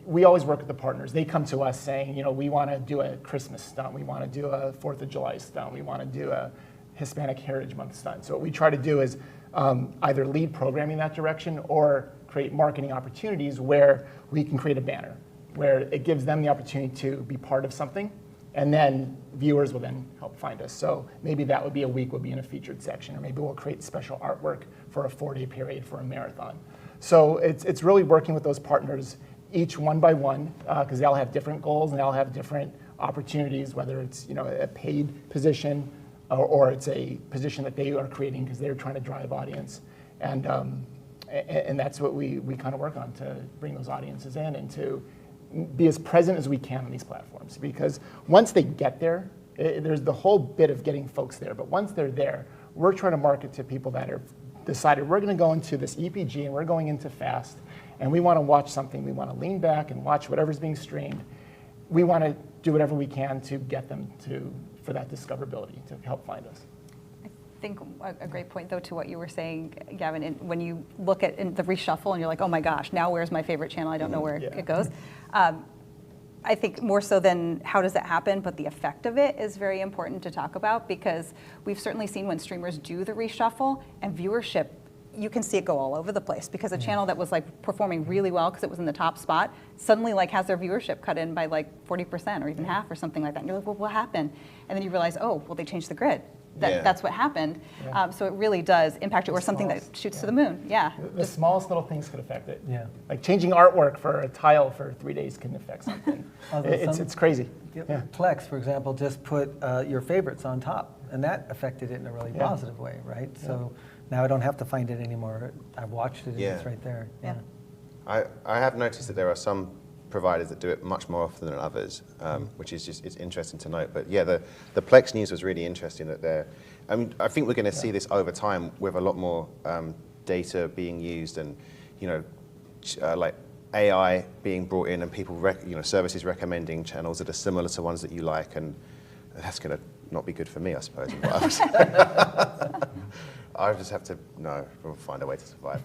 B: we always work with the partners. They come to us saying, we want to do a Christmas stunt, we want to do a 4th of July stunt, we want to do a Hispanic Heritage Month stunt. So what we try to do is either lead programming that direction or create marketing opportunities where we can create a banner, where it gives them the opportunity to be part of something, and then viewers will then help find us. So maybe that would be a week would be in a featured section, or maybe we'll create special artwork for a 4-day period for a marathon. So it's really working with those partners, each one by one, because they all have different goals and they all have different opportunities, whether it's a paid position or it's a position that they are creating because they're trying to drive audience. And that's what we kind of work on, to bring those audiences in and to be as present as we can on these platforms. Because once they get there, there's the whole bit of getting folks there. But once they're there, we're trying to market to people that have decided we're going to go into this EPG and we're going into FAST, and we want to watch something. We want to lean back and watch whatever's being streamed. We want to do whatever we can to get them for that discoverability, to help find us.
E: I think a great point, though, to what you were saying, Gavin, when you look at the reshuffle and you're like, oh my gosh, now where's my favorite channel? I don't know where it goes. I think more so than how does that happen, but the effect of it is very important to talk about, because we've certainly seen when streamers do the reshuffle and viewership, you can see it go all over the place, because a channel that was performing really well because it was in the top spot suddenly has their viewership cut in by 40% or even half or something like that. And you're like, well, what happened? And then you realize, oh, well, they changed the grid. That's what happened. Yeah. So it really does impact it, or something that shoots to the moon. Yeah.
B: The smallest little things could affect it.
D: Yeah.
B: Like changing artwork for a tile for 3 days can affect something. It's crazy.
D: Yeah. Plex, for example, just put your favorites on top, and that affected it in a really positive way, right? Yeah. So now I don't have to find it anymore. I've watched it, and it's right there. Yeah.
A: I have noticed that there are some providers that do it much more often than others, which is it's interesting to note. But yeah, the Plex news was really interesting. I think we're going to see this over time with a lot more data being used, and AI being brought in, and people services recommending channels that are similar to ones that you like, and that's going to not be good for me, I suppose. I just have to we'll find a way to survive.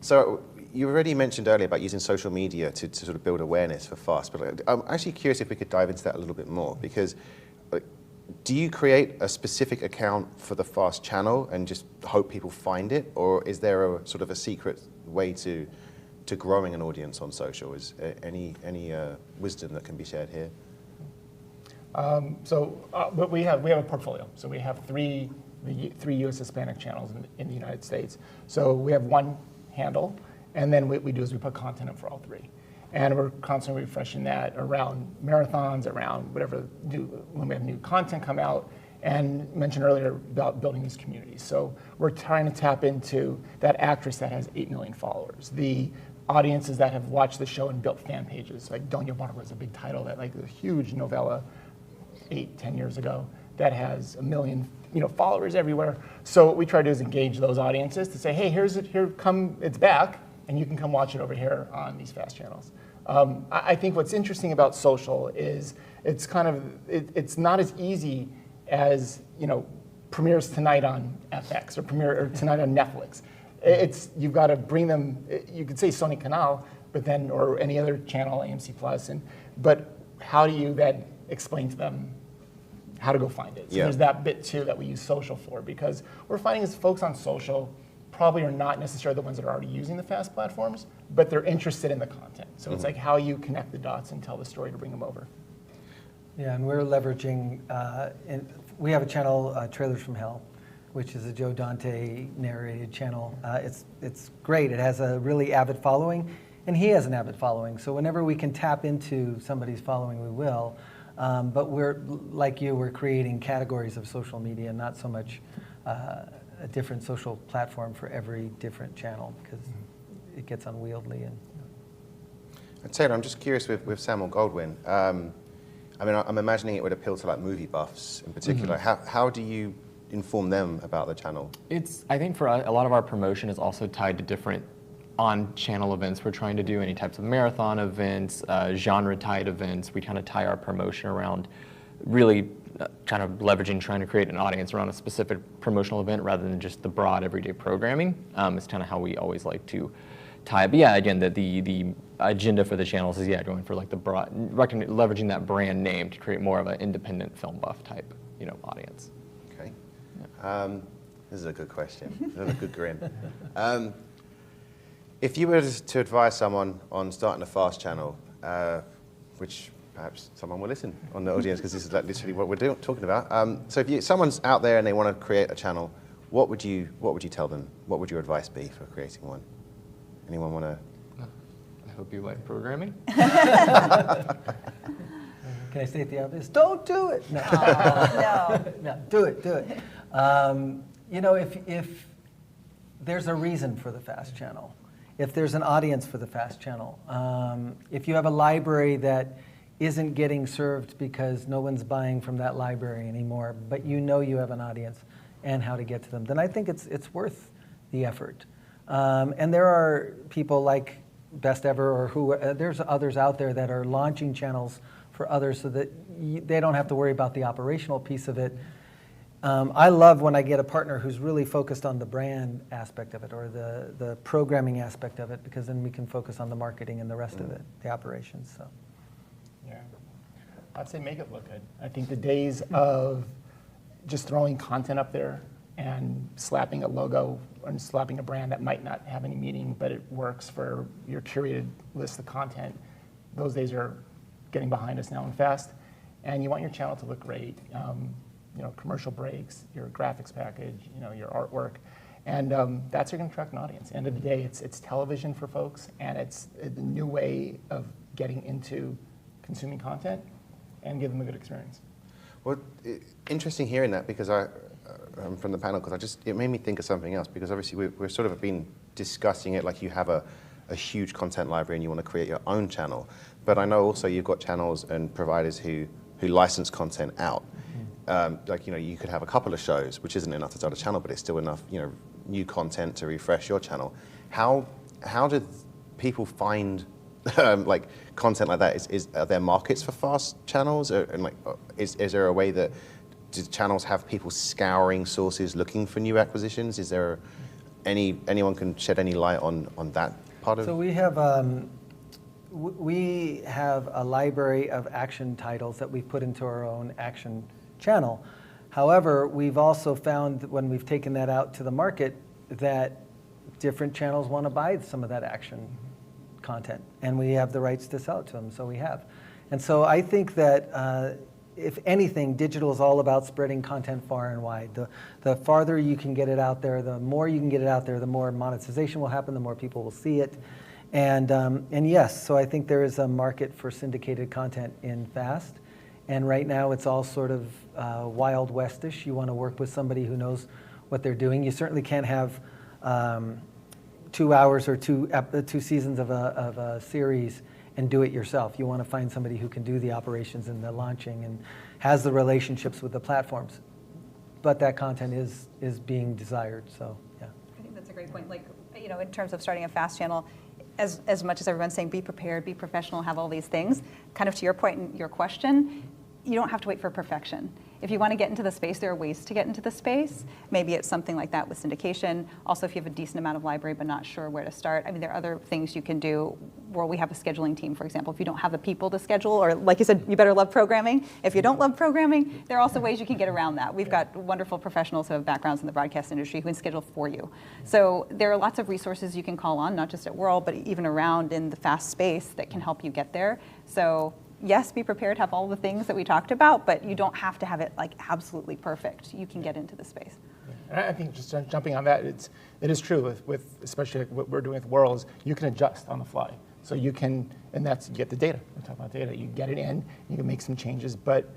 A: So you already mentioned earlier about using social media to sort of build awareness for FAST, but I'm actually curious if we could dive into that a little bit more, because do you create a specific account for the FAST channel and just hope people find it, or is there a sort of a secret way to growing an audience on social? Is any wisdom that can be shared here?
B: But we have a portfolio. So we have three U.S. Hispanic channels in the United States. So we have one handle, and then what we do is we put content in for all 3. And we're constantly refreshing that around marathons, around whatever when we have new content come out. and mentioned earlier about building these communities. So we're trying to tap into that actress that has 8 million followers, the audiences that have watched the show and built fan pages. Like Doña Barbara is a big title that like a huge novella 8-10 years ago that has 1 million followers everywhere. So what we try to do is engage those audiences to say, hey, it's back, and you can come watch it over here on these FAST channels. I think what's interesting about social is it's not as easy as premieres tonight on FX or tonight on Netflix. You've got to bring them. You could say Sony Canal, or any other channel, AMC Plus, but how do you then explain to them how to go find it? So there's that bit too that we use social for, because we're finding is folks on social probably are not necessarily the ones that are already using the FAST platforms, but they're interested in the content. So it's like how you connect the dots and tell the story to bring them over.
D: Yeah, and we're leveraging, we have a channel, Trailers from Hell, which is a Joe Dante narrated channel. It's great. It has a really avid following, and he has an avid following. So whenever we can tap into somebody's following, we will. But we're, like you, we're creating categories of social media, not so much a different social platform for every different channel, because it gets unwieldy. And
A: Taylor, I'm just curious with Samuel Goldwyn. I'm imagining it would appeal to like movie buffs in particular. How do you inform them about the channel?
C: I think for us, a lot of our promotion is also tied to different on-channel events. We're trying to do any types of marathon events, genre-tied events. We kind of tie our promotion around really kind of leveraging, trying to create an audience around a specific promotional event rather than just the broad everyday programming. It's kind of how we always like to tie it. But yeah, again, the agenda for the channels is going for like the broad, leveraging that brand name to create more of an independent film buff type, audience.
A: Okay. This is a good question. Another good grin. If you were to advise someone on starting a FAST channel, which perhaps someone will listen on the audience because this is like literally what we're talking about. So if someone's out there and they want to create a channel, what would you tell them? What would your advice be for creating one? Anyone want to?
C: I hope you like programming.
D: Can I state the obvious? Don't do it. No, no, do it. If there's a reason for the FAST channel, if there's an audience for the FAST channel, if you have a library that isn't getting served because no one's buying from that library anymore, but you have an audience and how to get to them, then I think it's worth the effort. And there are people like Best Ever there's others out there that are launching channels for others so that they don't have to worry about the operational piece of it. I love when I get a partner who's really focused on the brand aspect of it or the programming aspect of it, because then we can focus on the marketing and the rest of it, the operations. So.
B: Yeah, I'd say make it look good. I think the days of just throwing content up there and slapping a logo and slapping a brand that might not have any meaning, but it works for your curated list of content, those days are getting behind us now and fast. And you want your channel to look great. Commercial breaks, your graphics package, your artwork. And that's going to attract an audience. End of the day, it's television for folks, and it's a new way of getting into consuming content and give them a good experience.
A: Well, interesting hearing that, because I'm from the panel, because it made me think of something else, because obviously we've sort of been discussing it like you have a huge content library and you want to create your own channel. But I know also you've got channels and providers who license content out. You could have a couple of shows, which isn't enough to start a channel, but it's still enough, new content to refresh your channel. How do people find content like that? Are there markets for FAST channels, is there a way that do channels have people scouring sources looking for new acquisitions? Is there anyone can shed any light on that part of?
D: So we have a library of action titles that we've put into our own action channel. However, we've also found that when we've taken that out to the market that different channels want to buy some of that action content, and we have the rights to sell it to them, so we have. And so I think that if anything, digital is all about spreading content far and wide. The farther you can get it out there, the more you can get it out there, the more monetization will happen, the more people will see it. And yes, so I think there is a market for syndicated content in FAST. And right now it's all sort of Wild Westish. You want to work with somebody who knows what they're doing. You certainly can't have 2 hours or two seasons of a series and do it yourself. You want to find somebody who can do the operations and the launching and has the relationships with the platforms. But that content is being desired, so yeah.
E: I think that's a great point. Like, you know, in terms of starting a FAST channel, as much as everyone's saying be prepared, be professional, have all these things, kind of to your point and your question, you don't have to wait for perfection. If you want to get into the space, there are ways to get into the space. Maybe it's something like that with syndication. Also, if you have a decent amount of library but not sure where to start, I mean, there are other things you can do where we have a scheduling team, for example. If you don't have the people to schedule, or like you said, you better love programming. If you don't love programming, there are also ways you can get around that. We've got wonderful professionals who have backgrounds in the broadcast industry who can schedule for you. So there are lots of resources you can call on, not just at Wurl, but even around in the FAST space that can help you get there. So yes, be prepared, have all the things that we talked about, but you don't have to have it like absolutely perfect. You can get into the space.
B: And I think just jumping on that, it is true with especially like what we're doing with Wurl is you can adjust on the fly. So you can, and that's, you get the data. We're talking about data. You get it in, you can make some changes, but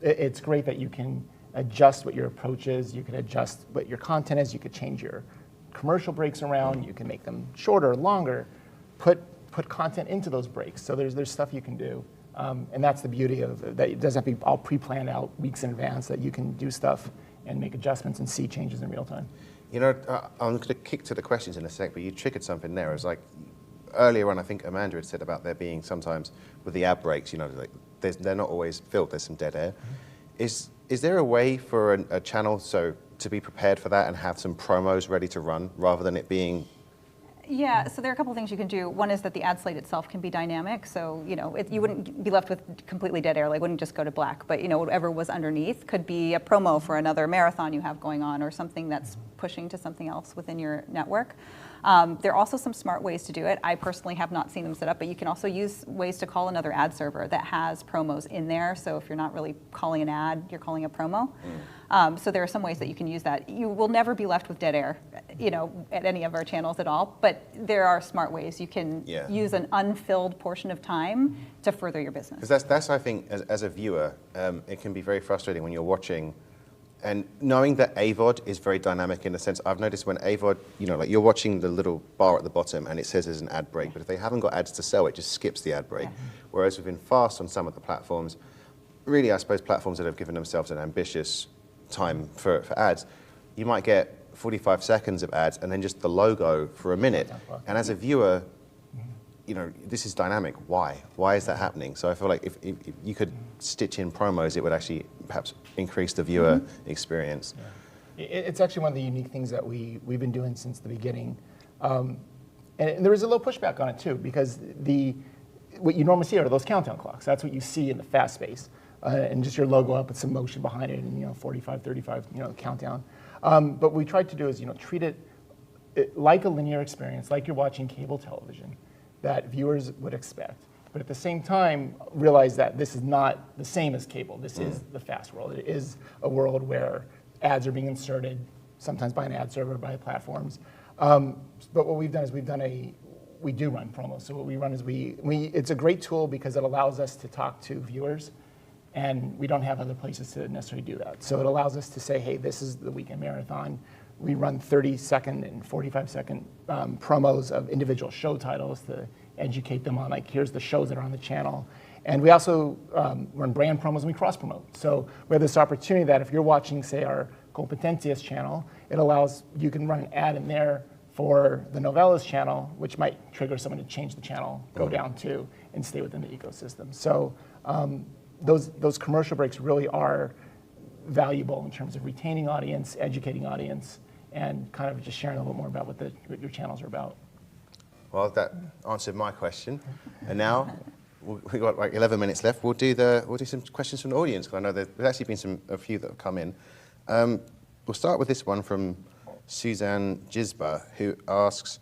B: it's great that you can adjust what your approach is, you can adjust what your content is, you could change your commercial breaks around, you can make them shorter, longer, put content into those breaks. So there's stuff you can do. And that's the beauty of that. It doesn't have to be all pre-planned out weeks in advance, that you can do stuff and make adjustments and see changes in real time.
A: You know, I'm going to kick to the questions in a sec, but you triggered something there. It was like, earlier on, I think Amanda had said about there being sometimes with the ad breaks, you know, like they're not always filled, there's some dead air. Is there a way for a channel to be prepared for that and have some promos ready to run rather than it being?
E: Yeah, so there are a couple things you can do. One is that the ad slate itself can be dynamic, so you know you wouldn't be left with completely dead air, like wouldn't just go to black, but you know whatever was underneath could be a promo for another marathon you have going on or something that's pushing to something else within your network. There are also some smart ways to do it. I personally have not seen them set up, but you can also use ways to call another ad server that has promos in there, so if you're not really calling an ad, you're calling a promo. So there are some ways that you can use that. You will never be left with dead air, you know, at any of our channels at all, but there are smart ways you can use an unfilled portion of time to further your business.
A: Because that's I think, as a viewer, it can be very frustrating when you're watching, and knowing that AVOD is very dynamic in the sense, I've noticed when AVOD, you know, like you're watching the little bar at the bottom and it says there's an ad break, but if they haven't got ads to sell, it just skips the ad break. Whereas within FAST on some of the platforms, really I suppose platforms that have given themselves an ambitious time for ads, you might get 45 seconds of ads and then just the logo for a minute. And as a viewer, you know, this is dynamic. Why? Why is that happening? So I feel like if you could stitch in promos, it would actually perhaps increase the viewer experience.
B: Yeah. It's actually one of the unique things that we've been doing since the beginning. And there was a little pushback on it too, because what you normally see are those countdown clocks. That's what you see in the fast space. And just your logo up with some motion behind it and, you know, 45, 35, you know, countdown. But what we tried to do is, you know, treat it like a linear experience, like you're watching cable television, that viewers would expect. But at the same time, realize that this is not the same as cable. This is the fast world. It is a world where ads are being inserted, sometimes by an ad server, by platforms. But what we've done is we do run promos. So what we run is it's a great tool because it allows us to talk to viewers, and we don't have other places to necessarily do that. So it allows us to say, hey, this is the weekend marathon. We run 30-second and 45-second promos of individual show titles to educate them on, like, here's the shows that are on the channel. And we also run brand promos and we cross-promote. So we have this opportunity that if you're watching, say, our Competencias channel, it allows, you can run an ad in there for the Novelas channel, which might trigger someone to change the channel, go down to, and stay within the ecosystem. So those commercial breaks really are valuable in terms of retaining audience, educating audience, and kind of just sharing a little more about what your channels are about.
A: Well, that answered my question. And now we've got like 11 minutes left. We'll do some questions from the audience, because I know there's actually been a few that have come in. We'll start with this one from Suzanne Gisba, who asks,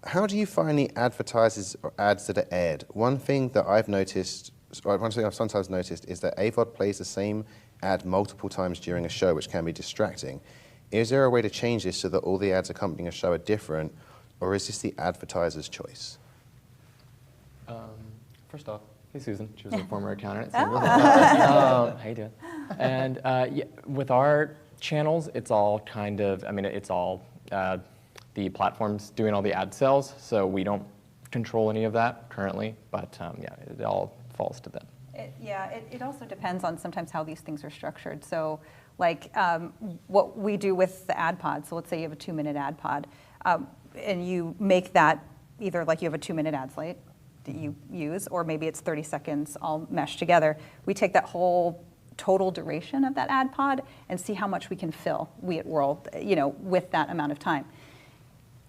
A: how do you find the advertisers or ads that are aired? One thing that I've noticed, or one thing I've sometimes noticed, is that AVOD plays the same ad multiple times during a show, which can be distracting. Is there a way to change this so that all the ads accompanying a show are different, or is this the advertiser's choice?
C: First off, Hey, Susan. She was a former accountant at Samuel. How you doing? And yeah, with our channels, it's all kind of, I mean, it's all the platforms doing all the ad sales, so we don't control any of that currently, but yeah, it all falls to them.
E: It also depends on sometimes how these things are structured. So like what we do with the ad pod, so let's say you have a 2-minute ad pod, and you make that either like you have a 2-minute ad slate that you use, or maybe it's 30 seconds all meshed together. We take that whole total duration of that ad pod and see how much we can fill, we at Wurl, with that amount of time.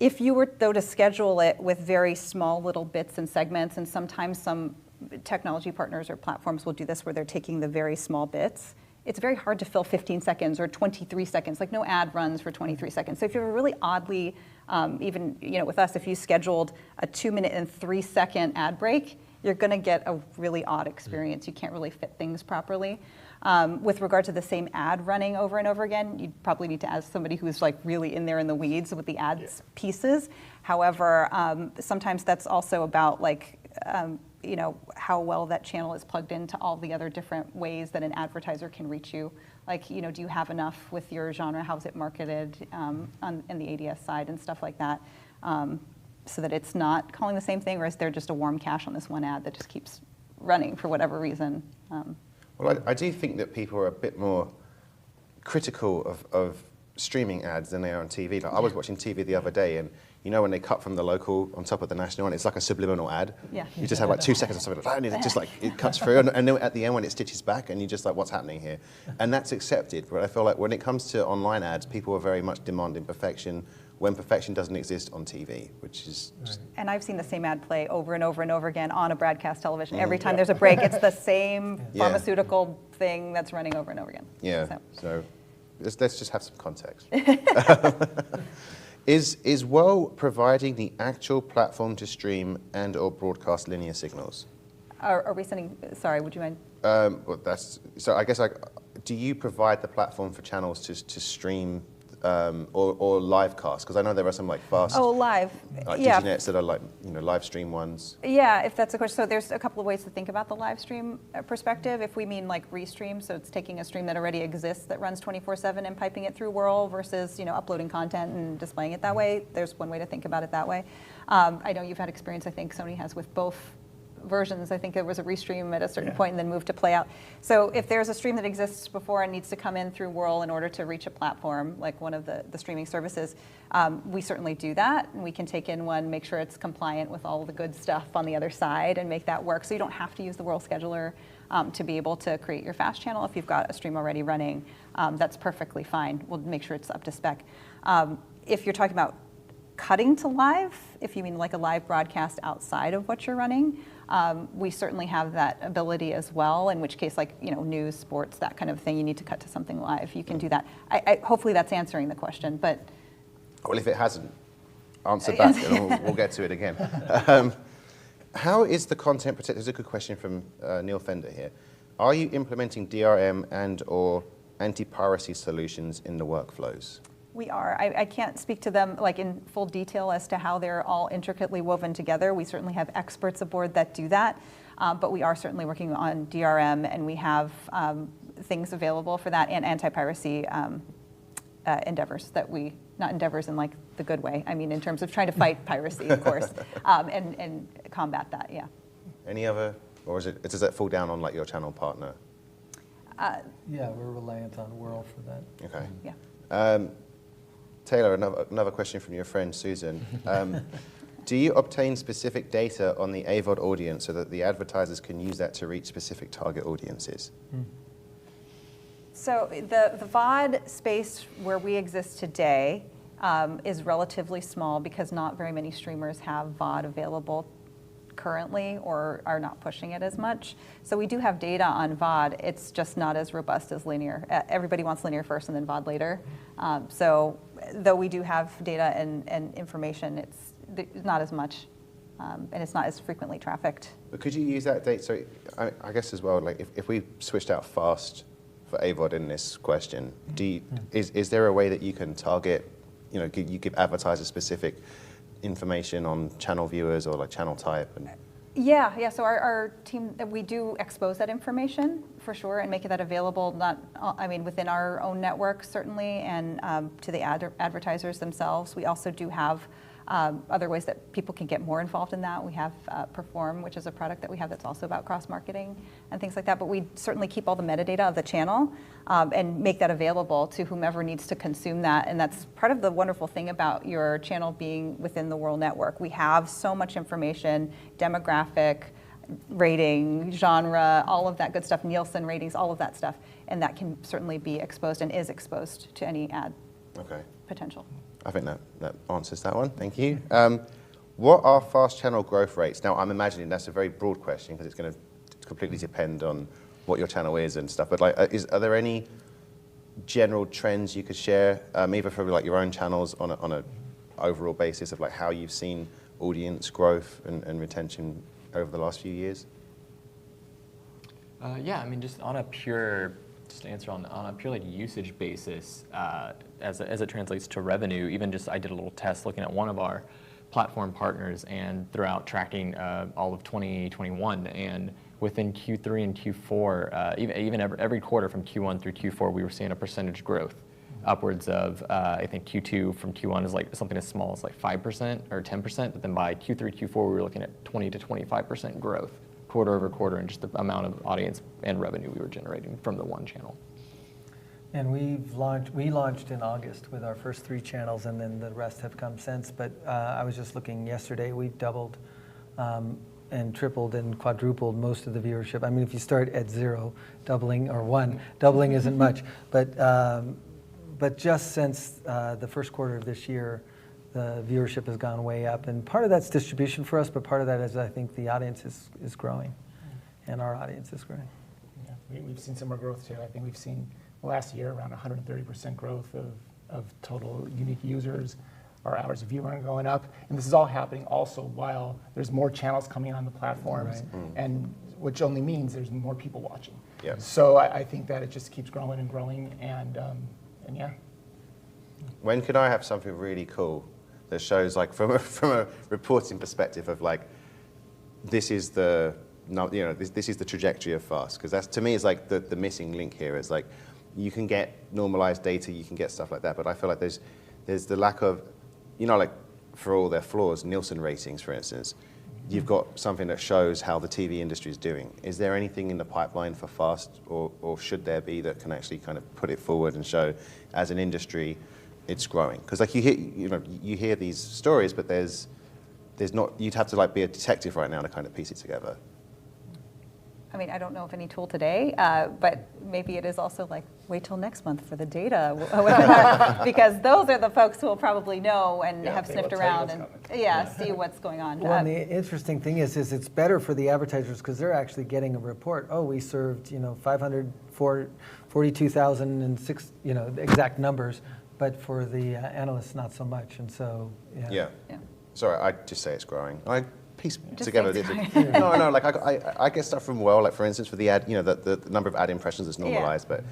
E: If you were, though, to schedule it with very small little bits and segments, and sometimes some technology partners or platforms will do this where they're taking the very small bits, it's very hard to fill 15 seconds or 23 seconds. Like no ad runs for 23 seconds. So if you have a really oddly, even with us, if you scheduled a 2-minute and 3-second ad break, you're going to get a really odd experience. You can't really fit things properly. With regard to the same ad running over and over again, you'd probably need to ask somebody who's like really in there in the weeds with the ads pieces. However, sometimes that's also about like, how well that channel is plugged into all the other different ways that an advertiser can reach you. Like, do you have enough with your genre? How's it marketed in the ADS side and stuff like that? So that it's not calling the same thing, or is there just a warm cache on this one ad that just keeps running for whatever reason?
A: Well, I do think that people are a bit more critical of streaming ads than they are on TV. Like, I was watching TV the other day, and when they cut from the local on top of the national one, it's like a subliminal ad.
E: Yeah.
A: You just have like 2 seconds of something like that, and it just like it cuts through, and then at the end when it stitches back, and you're just like, what's happening here? And that's accepted. But I feel like when it comes to online ads, people are very much demanding perfection when perfection doesn't exist on TV, which is just...
E: And I've seen the same ad play over and over and over again on a broadcast television. Every time there's a break, it's the same pharmaceutical thing that's running over and over again.
A: Yeah, so let's just have some context. Is Wurl providing the actual platform to stream and or broadcast linear signals?
E: Are we sending, sorry, would you mind?
A: Well, so I guess, do you provide the platform for channels to stream or live cast? Because I know there are some like fast
E: live,
A: DigiNets that are like live stream ones.
E: Yeah, if that's a question. So there's a couple of ways to think about the live stream perspective. If we mean like restream, so it's taking a stream that already exists that runs 24/7 and piping it through Wurl versus uploading content and displaying it that way. There's one way to think about it that way. I know you've had experience. I think Sony has with both versions. I think there was a restream at a certain point and then moved to play out. So if there's a stream that exists before and needs to come in through Wurl in order to reach a platform, like one of the streaming services, we certainly do that. And we can take in one, make sure it's compliant with all the good stuff on the other side and make that work. So you don't have to use the Wurl scheduler to be able to create your fast channel. If you've got a stream already running, that's perfectly fine. We'll make sure it's up to spec. If you're talking about cutting to live, if you mean like a live broadcast outside of what you're running, we certainly have that ability as well, in which case like, news, sports, that kind of thing, you need to cut to something live. You can do that. Hopefully that's answering the question, but...
A: Well, if it hasn't, answer back and we'll get to it again. How is the content protected? There's a good question from Neil Fender here. Are you implementing DRM and or anti-piracy solutions in the workflows?
E: We are. I can't speak to them like in full detail as to how they're all intricately woven together. We certainly have experts aboard that do that, but we are certainly working on DRM, and we have things available for that and anti-piracy endeavors that we, not endeavors in like the good way, I mean in terms of trying to fight piracy, of course, and combat that, yeah.
A: Any other, or does that fall down on like your channel partner?
D: Yeah, we're reliant on Wurl for that.
A: Okay.
E: Yeah.
A: Taylor, another question from your friend Susan. Do you obtain specific data on the AVOD audience so that the advertisers can use that to reach specific target audiences?
E: So the VOD space where we exist today is relatively small because not very many streamers have VOD available currently or are not pushing it as much. So we do have data on VOD. It's just not as robust as linear. Everybody wants linear first and then VOD later. So though we do have data and information, it's not as much, and it's not as frequently trafficked.
A: But could you use that data? So I guess as well, like if we switched out fast for AVOD in this question, is there a way that you can target, you give advertisers specific information on channel viewers or like channel type? And
E: Yeah. So our team, we do expose that information for sure and make that available, within our own network certainly, and to the advertisers themselves. We also do have other ways that people can get more involved in that. We have Perform, which is a product that we have that's also about cross-marketing and things like that. But we certainly keep all the metadata of the channel and make that available to whomever needs to consume that. And that's part of the wonderful thing about your channel being within the Wurl network. We have so much information, demographic, rating, genre, all of that good stuff, Nielsen ratings, all of that stuff. And that can certainly be exposed and is exposed to any ad potential.
A: I think that answers that one. Thank you. What are fast channel growth rates? Now, I'm imagining that's a very broad question because it's going to completely depend on what your channel is and stuff. But are there any general trends you could share, either from your own channels on a overall basis of how you've seen audience growth and retention over the last few years?
C: Just on a pure. Just to answer on a purely usage basis, as it translates to revenue, even just I did a little test looking at one of our platform partners and throughout tracking all of 2021, and within Q3 and Q4, even every quarter from Q1 through Q4, we were seeing a percentage growth upwards of, I think Q2 from Q1 is something as small as 5% or 10%, but then by Q3, Q4, we were looking at 20 to 25% growth. Quarter over quarter, and just the amount of audience and revenue we were generating from the one channel.
D: And we launched in August with our first 3 channels, and then the rest have come since. But I was just looking yesterday, we've doubled and tripled and quadrupled most of the viewership. I mean, if you start at 0, doubling, or 1, doubling isn't much. But just since the first quarter of this year, the viewership has gone way up, and part of that's distribution for us, but part of that is I think the audience is growing, and our audience is growing.
B: Yeah, we've seen similar growth too. I think we've seen last year around 130% growth of total unique users. Our hours of viewing are going up, and this is all happening also while there's more channels coming on the platforms, and which only means there's more people watching.
A: Yeah.
B: So I think that it just keeps growing and growing, and yeah.
A: When could I have something really cool that shows from a reporting perspective of this is the this is the trajectory of fast, because that's to me is the missing link here is you can get normalized data, you can get stuff like that, but I feel like there's the lack of for all their flaws, Nielsen ratings for instance, you've got something that shows how the TV industry is doing. Is there anything in the pipeline for fast, or should there be, that can actually kind of put it forward and show as an industry it's growing? Because you hear these stories, but there's not. You'd have to be a detective right now to kind of piece it together.
E: I mean, I don't know of any tool today, but maybe it is also wait till next month for the data, because those are the folks who will probably know and have sniffed around and see what's going on.
D: Well, and the interesting thing is it's better for the advertisers because they're actually getting a report. Oh, we served 542,006 exact numbers. But for the analysts, not so much, and so
A: yeah. Sorry, I just say it's growing. I piece
E: just
A: together. No, I get stuff from Wurl, for instance, for the ad, the number of ad impressions is normalized, but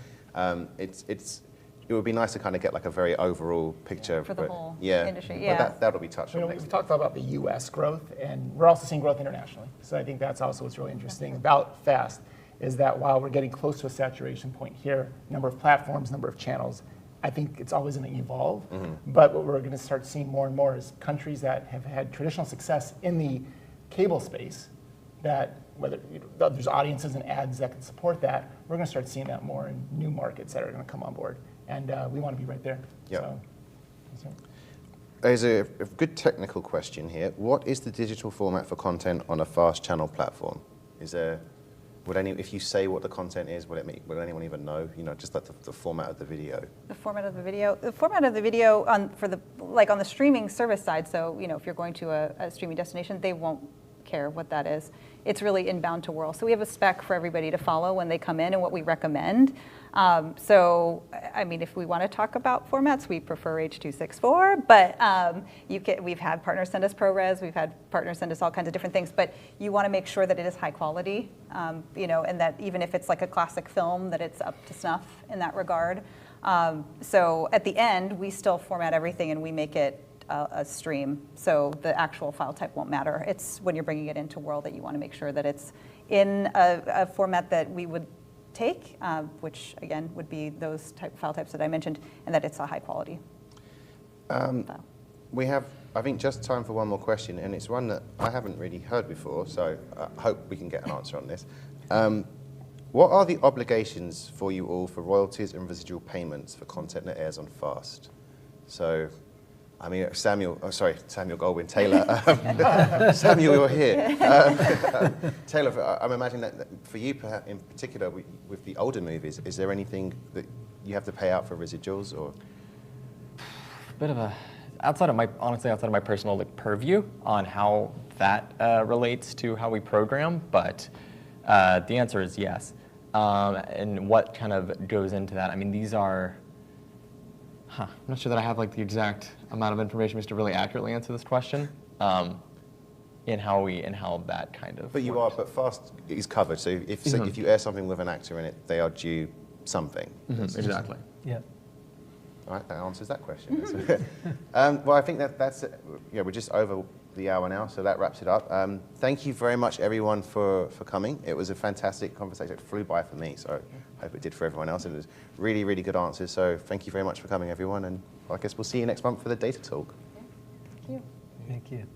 A: it would be nice to kind of get a very overall picture
E: for the whole industry. Yeah,
A: but that'll be touched on.
B: We've talked about the U.S. growth, and we're also seeing growth internationally. So I think that's also what's really interesting about FAST is that while we're getting close to a saturation point here, number of platforms, number of channels, I think it's always going to evolve, but what we're going to start seeing more and more is countries that have had traditional success in the cable space, that whether there's audiences and ads that can support that, we're going to start seeing that more in new markets that are going to come on board, and we want to be right there.
A: Yeah. There's a good technical question here. What is the digital format for content on a fast channel platform? If you say what the content is, will anyone even know? Just the format of the video.
E: The format of the video. The format of the video on the streaming service side. So if you're going to a streaming destination, they won't care what that is. It's really inbound to Wurl. So we have a spec for everybody to follow when they come in and what we recommend. So I mean, if we want to talk about formats, we prefer H.264, but we've had partners send us ProRes, we've had partners send us all kinds of different things, but you want to make sure that it is high quality, and that even if it's a classic film, that it's up to snuff in that regard. So at the end, we still format everything and we make it a stream. So the actual file type won't matter. It's when you're bringing it into Wurl that you want to make sure that it's in a format that we would take, which again would be those file types that I mentioned, and that it's a high quality file.
A: We have, I think, just time for one more question, and it's one that I haven't really heard before, so I hope we can get an answer on this. What are the obligations for you all for royalties and residual payments for content that airs on FAST? So, I mean, Samuel Goldwyn, Taylor. Samuel, you're here. Taylor, I'm imagining that for you in particular, with the older movies, is there anything that you have to pay out for residuals, or?
C: Bit of a, honestly, outside of my personal purview on how that relates to how we program, but the answer is yes. And what kind of goes into that? I mean, these are, I'm not sure that I have like the exact amount of information just to really accurately answer this question. In how that kind of.
A: But you
C: works.
A: but FAST is covered. So if you air something with an actor in it, they are due something.
C: Exactly.
D: Yeah.
A: All right, that answers that question. Well, I think that's it. Yeah, we're just over the hour now, so that wraps it up. Thank you very much, everyone, for coming. It was a fantastic conversation. It flew by for me, so I hope it did for everyone else. And it was really, really good answers. So thank you very much for coming, everyone. And I guess we'll see you next month for the data talk.
E: Thank you.
D: Thank you.